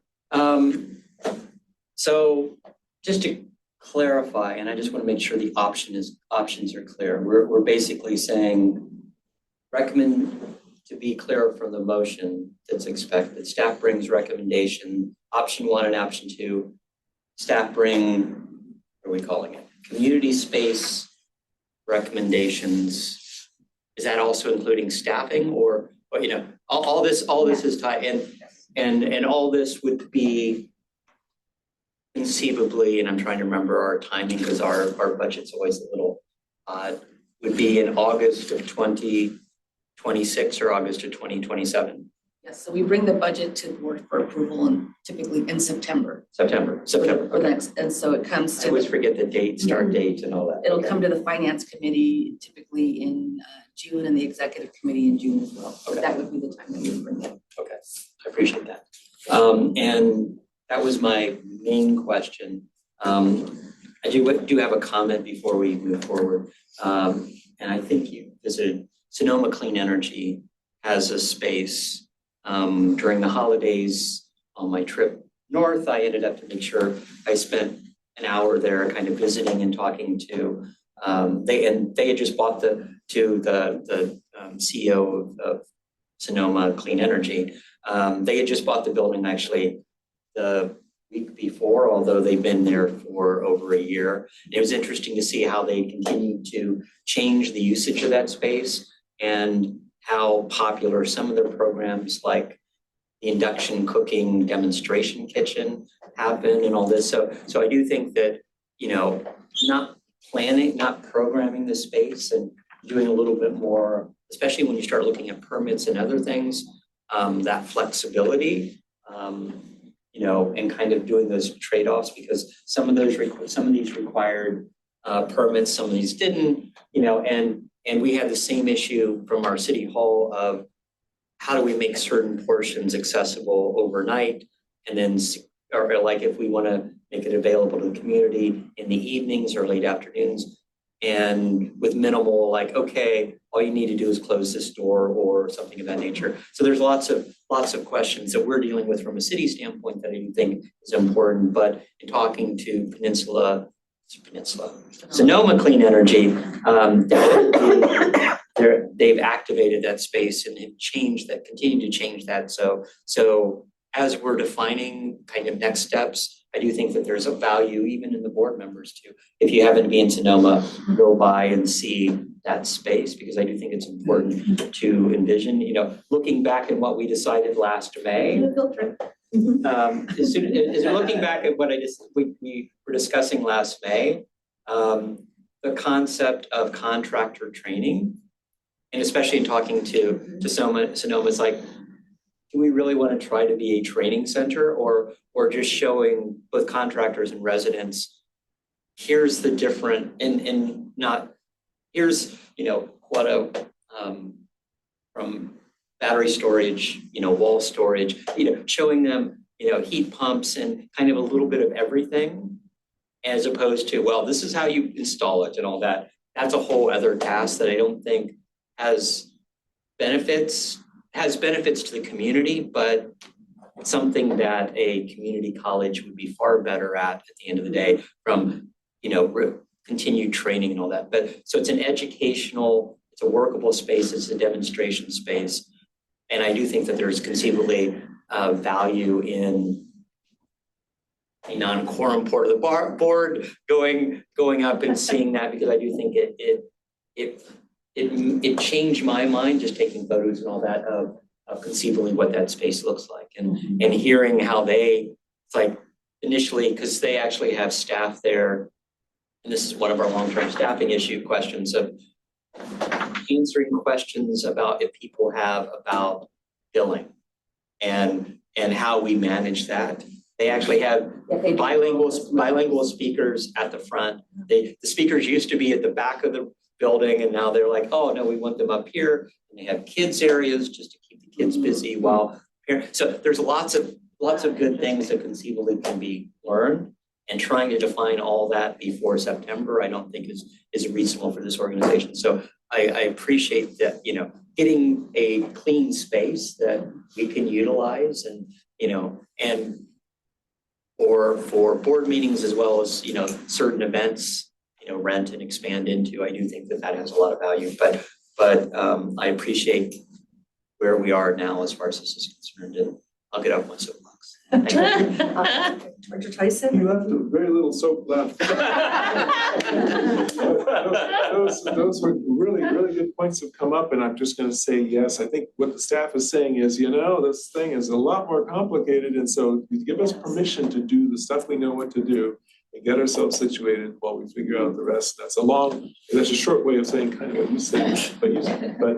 So just to clarify, and I just want to make sure the options are clear. We're basically saying recommend, to be clear from the motion that's expected, staff brings recommendation, option 1 and option 2. Staff bring, what are we calling it? Community space recommendations. Is that also including staffing or all this is tied in, and all this would be conceivably, and I'm trying to remember our timing because our budget's always a little odd, would be in August of 2026 or August of 2027? Yes, so we bring the budget to the board for approval and typically in September. September. For next, and so it comes to. I always forget the date, start date and all that. It'll come to the finance committee typically in June and the executive committee in June as well. So that would be the time that we would bring it. Okay, I appreciate that. And that was my main question. I do have a comment before we move forward. And I think you visited Sonoma Clean Energy has a space during the holidays on my trip north, I ended up to make sure I spent an hour there kind of visiting and talking to, they had just bought the CEO of Sonoma Clean Energy. They had just bought the building actually the week before, although they've been there for over a year. It was interesting to see how they continued to change the usage of that space and how popular some of their programs like the induction cooking demonstration kitchen happen and all this. So I do think that, not programming the space and doing a little bit more, especially when you start looking at permits and other things, that flexibility, and kind of doing those trade-offs, because some of these required permits, some of these didn't, and we had the same issue from our city hall of how do we make certain portions accessible overnight, and then, or like if we want to make it available to the community in the evenings or late afternoons, and with minimal, like, okay, all you need to do is close this door or something of that nature. So there's lots of questions that we're dealing with from a city standpoint that I think is important. But in talking to Sonoma Clean Energy, they've activated that space and have changed that, continue to change that. So as we're defining kind of next steps, I do think that there's a value even in the board members too. If you happen to be in Sonoma, go by and see that space, because I do think it's important to envision, looking back at what we decided last May. Looking back at what we were discussing last May, the concept of contractor training, and especially in talking to Sonoma, it's like, do we really want to try to be a training center, or just showing both contractors and residents, here's the different, and not, here's, what from battery storage, wall storage, showing them, heat pumps and kind of a little bit of everything, as opposed to, well, this is how you install it and all that. That's a whole other task that I don't think has benefits to the community, but something that a community college would be far better at the end of the day, from, continued training and all that. But so it's an educational, it's a workable space, it's a demonstration space. And I do think that there's conceivably value in a non-quorum part of the board going up and seeing that, because I do think it changed my mind just taking photos and all that of conceivably what that space looks like, and hearing how it's like initially, because they actually have staff there, and this is one of our long-term staffing issue questions of answering questions about if people have about billing and how we manage that. They actually have bilingual speakers at the front. The speakers used to be at the back of the building, and now they're like, oh no, we want them up here. And they have kids areas just to keep the kids busy while here. So there's lots of good things that conceivably can be learned, and trying to define all that before September, I don't think is reasonable for this organization. So I appreciate that, getting a clean space that we can utilize, and or for board meetings as well as, certain events, rent and expand into. I do think that has a lot of value, but I appreciate where we are now as far as this is concerned, and I'll get off my soapbox. Director Tyson? You left very little soap left. Those were really, really good points have come up, and I'm just going to say yes. I think what the staff is saying is, this thing is a lot more complicated, and so you give us permission to do the stuff we know what to do and get ourselves situated while we figure out the rest. That's a short way of saying kind of what you said, but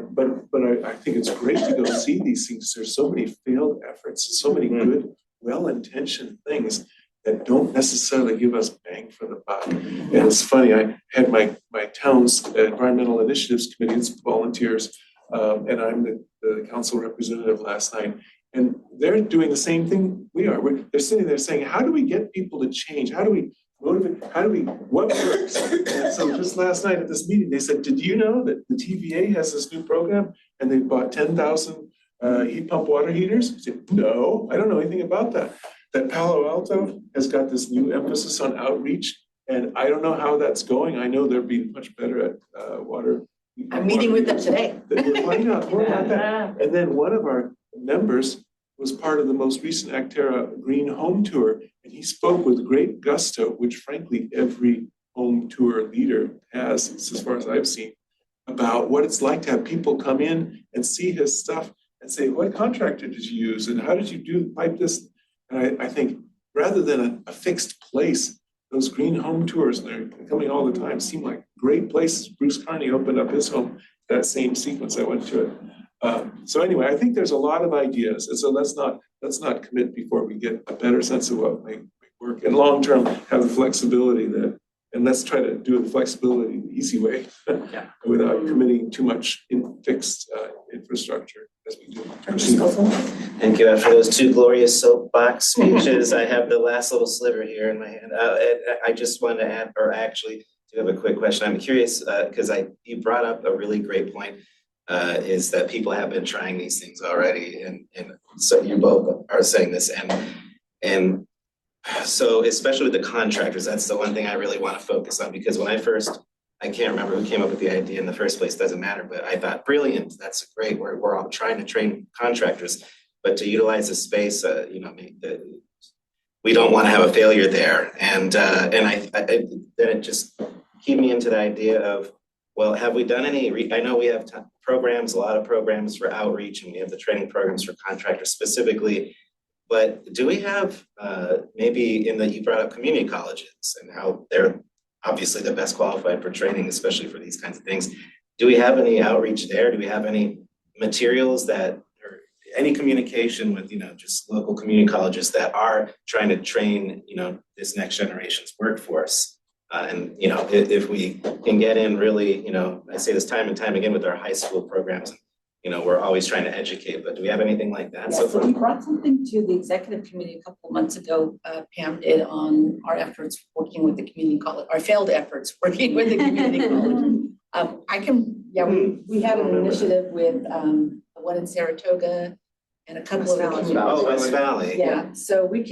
I think it's great to go see these things. There's so many failed efforts, so many good, well-intentioned things that don't necessarily give us bang for the buck. And it's funny, I had my town's environmental initiatives committee, it's volunteers, and I'm the council representative last night. And they're doing the same thing we are. They're sitting there saying, how do we get people to change? How do we motivate? What works? And so just last night at this meeting, they said, did you know that the TVA has this new program and they bought 10,000 heat pump water heaters? I said, no, I don't know anything about that. that Palo Alto has got this new emphasis on outreach, and I don't know how that's going. I know they're being much better at water. I'm meeting with them today. Find out more about that. And then one of our members was part of the most recent Actera Green Home Tour, and he spoke with great gusto, which frankly every home tour leader has, as far as I've seen, about what it's like to have people come in and see his stuff and say, what contractor did you use and how did you pipe this? And I think rather than a fixed place, those green home tours, and they're coming all the time, seem like great places. Bruce Carney opened up his home, that same sequence I went to it. So anyway, I think there's a lot of ideas. And so let's not commit before we get a better sense of what may work. And long term, have the flexibility that, and let's try to do the flexibility the easy way without committing too much in fixed infrastructure as we do. Thank you. After those two glorious soapbox speeches, I have the last little sliver here in my hand. I just wanted to add, or actually do have a quick question. I'm curious because you brought up a really great point. Is that people have been trying these things already, and so you both are saying this, and so especially with the contractors, that's the one thing I really want to focus on, because when I can't remember who came up with the idea in the first place, doesn't matter, but I thought, brilliant, that's great, we're all trying to train contractors, but to utilize the space, we don't want to have a failure there, and I then it just keep me into the idea of, well, have we done any, I know we have programs, a lot of programs for outreach, and we have the training programs for contractors specifically, but do we have maybe you brought up community colleges and how they're obviously the best qualified for training, especially for these kinds of things. Do we have any outreach there? Do we have any materials or any communication with, just local community colleges that are trying to train, this next generation's workforce? And if we can get in really, I say this time and time again with our high school programs, we're always trying to educate, but do we have anything like that? Yeah, so we brought something to the executive committee a couple of months ago, Pam did, on our efforts working with the community college, our failed efforts working with the community college. We had an initiative with the one in Saratoga and a couple of the community. Oh, West Valley. Yeah, so we'll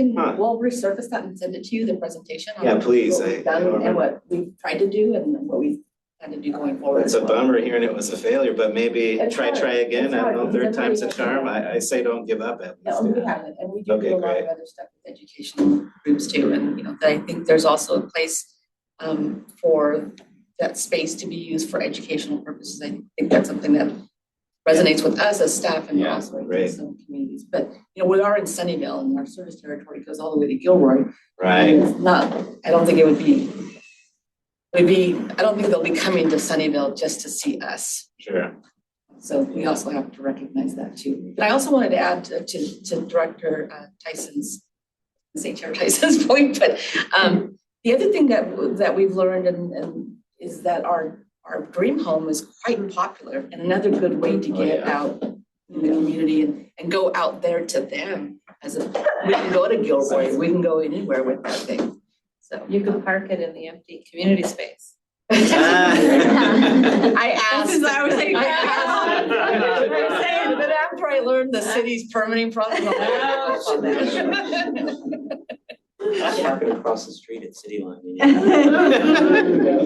resurface that and send it to you, the presentation. Yeah, please. What we've done and what we've tried to do and what we plan to do going forward. It's a bummer hearing it was a failure, but maybe try again. I don't know, third time's a charm. I say don't give up at least. No, we haven't, and we do a lot of other stuff with educational groups too, and I think there's also a place for that space to be used for educational purposes. I think that's something that resonates with us as staff and also in some communities. But we are in Sunnyvale, and our service territory goes all the way to Gilroy. Right. I don't think it would be. I don't think they'll be coming to Sunnyvale just to see us. Sure. So we also have to recognize that too. But I also wanted to add to Director Chair Tyson's point, but the other thing that we've learned and is that our dream home is quite popular, and another good way to get out in the community and go out there to them. We can go to Gilroy, we can go anywhere with that thing. So you can park it in the empty community space. I asked. I was like, but after I learned the city's permitting process, Park it across the street at City Line.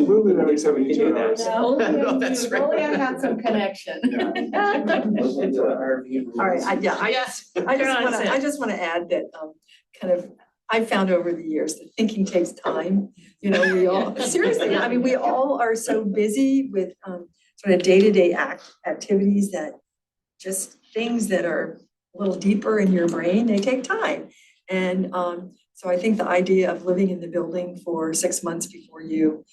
Move it every 72 hours. Only I had some connection. All right, I just want to add that I found over the years that thinking takes time. We all, seriously, I mean, we all are so busy with sort of day-to-day activities that just things that are a little deeper in your brain, they take time. And so I think the idea of living in the building for 6 months before you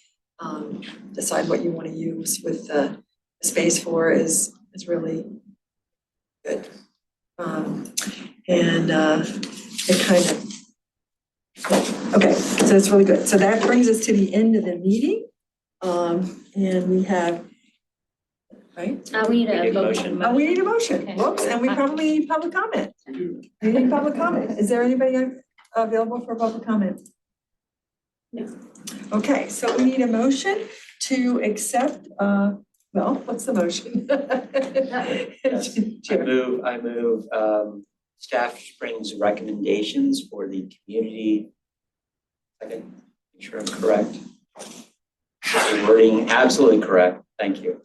decide what you want to use with the space for is really good. It kind of, okay, so it's really good. So that brings us to the end of the meeting. And we have, right? We need a motion. Oh, we need a motion. Okay. Whoops, and we probably need public comment. We need public comment. Is there anybody available for public comment? No. Okay, so we need a motion to accept, what's the motion? I move staff brings recommendations for the community. I can make sure I'm correct. The wording, absolutely correct. Thank you.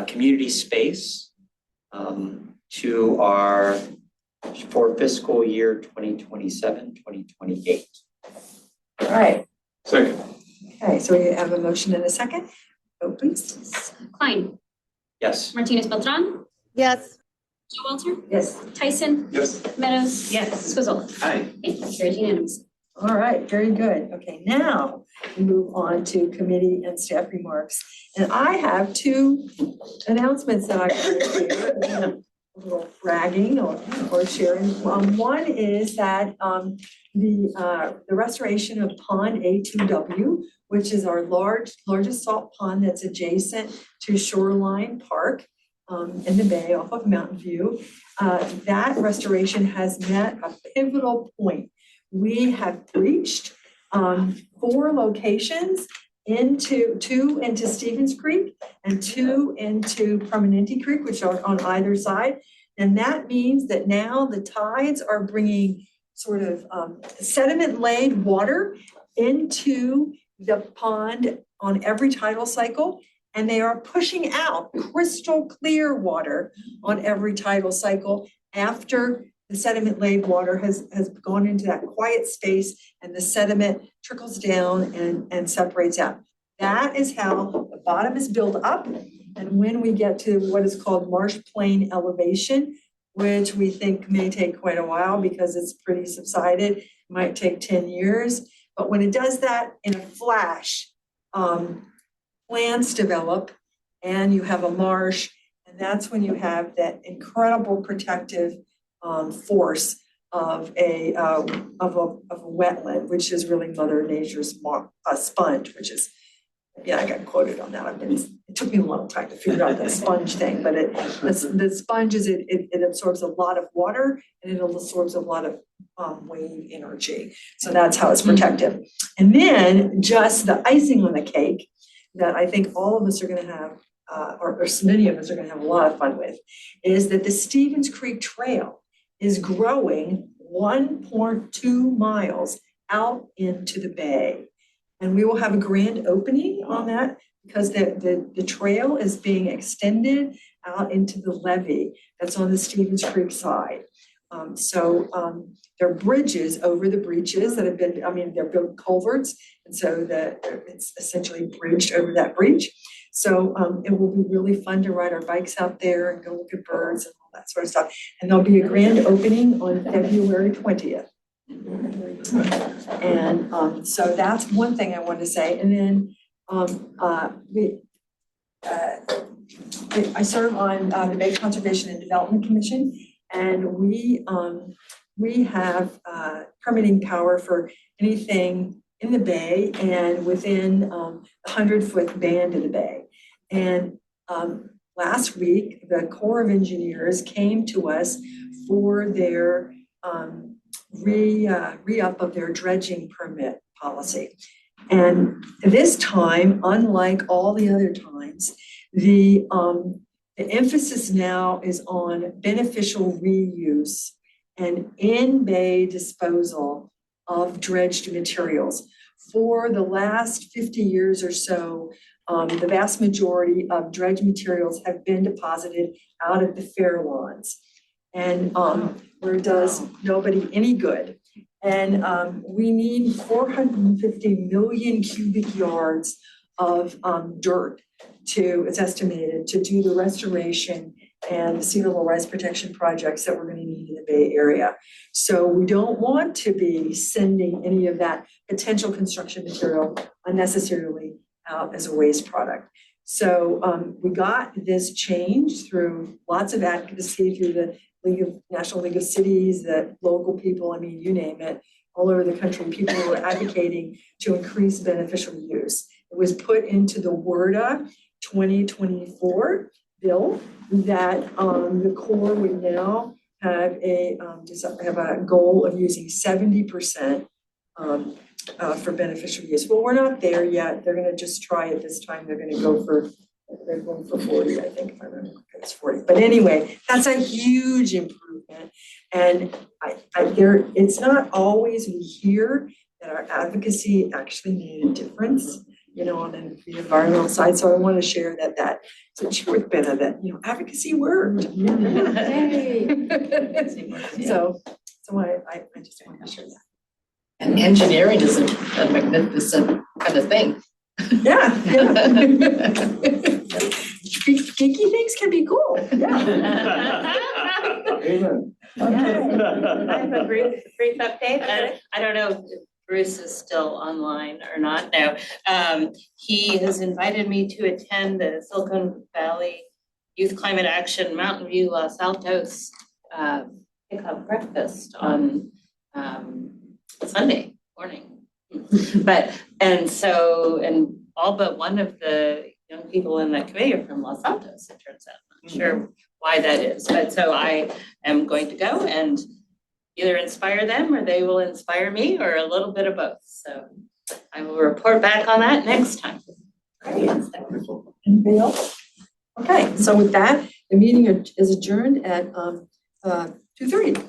Community space to our for fiscal year 2027, 2028. All right, Second. okay, so we have a motion and a second. Vote please. Klein, Yes. Martinez Beltran, Yes. Joe Walter, Yes. Tyson, Yes. Meadows. Yes. Swizzle. Hi. Thank you, carried unanimous. All right, very good. Okay, now we move on to committee and staff remarks. And I have two announcements that I want to share. A little bragging or sharing. One is that the restoration of Pond A2W, which is our largest salt pond that's adjacent to Shoreline Park in the bay off of Mountain View. That restoration has met a pivotal point. We have breached 4 locations two into Stevens Creek and 2 into Permanente Creek, which are on either side. And that means that now the tides are bringing sort of sediment-laden water into the pond on every tidal cycle. And they are pushing out crystal clear water on every tidal cycle after the sediment-laden water has gone into that quiet space and the sediment trickles down and separates out. That is how the bottom is built up. And when we get to what is called marsh plain elevation, which we think may take quite a while because it's pretty subsided, it might take 10 years. But when it does that in a flash, plants develop and you have a marsh, and that's when you have that incredible protective force of a wetland, which is really Mother Nature's sponge, which is, yeah, I got quoted on that. It took me a long time to figure out that sponge thing, but the sponge is it absorbs a lot of water and it absorbs a lot of wave energy. So that's how it's protective. And then just the icing on the cake that I think all of us are going to have, or so many of us are going to have a lot of fun with, is that the Stevens Creek Trail is growing 1.2 miles out into the bay. And we will have a grand opening on that because the trail is being extended out into the levee that's on the Stevens Creek side. There are bridges over the breaches that have been, they're built culverts. And so it's essentially bridged over that breach. So it will be really fun to ride our bikes out there and go look at birds and all that sort of stuff. And there'll be a grand opening on February 20th. And so that's one thing I wanted to say. And then I serve on the Bay Conservation and Development Commission, and we have permitting power for anything in the bay and within the 100-foot band of the bay. And last week, the Corps of Engineers came to us for their re-up of their dredging permit policy. And this time, unlike all the other times, the emphasis now is on beneficial reuse and in-bay disposal of dredged materials. For the last 50 years or so, the vast majority of dredged materials have been deposited out at the fair lawns. And where it does nobody any good. And we need 450 million cubic yards of dirt it's estimated, to do the restoration and the sea level rise protection projects that we're going to need in the Bay Area. So we don't want to be sending any of that potential construction material unnecessarily out as a waste product. So we got this change through lots of advocacy through the National League of Cities, the local people, you name it, all over the country, people who are advocating to increase beneficial use. It was put into the WRDA 2024 bill that the Corps would now have a goal of using 70% for beneficial use. Well, we're not there yet. They're going to just try it this time. They're going for 40, I think, if I remember. It's 40. But anyway, that's a huge improvement. And it's not always we hear that our advocacy actually made a difference, on the environmental side. So I want to share that share with Benna that, advocacy worked. So I just want to share that. And engineering is a magnificent kind of thing. Yeah. Geeky things can be cool. Yeah. Amen. I have a brief update. I don't know if Bruce is still online or not now. He has invited me to attend the Silicon Valley Youth Climate Action Mountain View Los Altos pickup breakfast on Sunday morning. And all but one of the young people in that committee are from Los Altos, it turns out. I'm not sure why that is, but so I am going to go and either inspire them or they will inspire me, or a little bit of both. So I will report back on that next time. Anybody else? Okay, so with that, the meeting is adjourned at 2:30.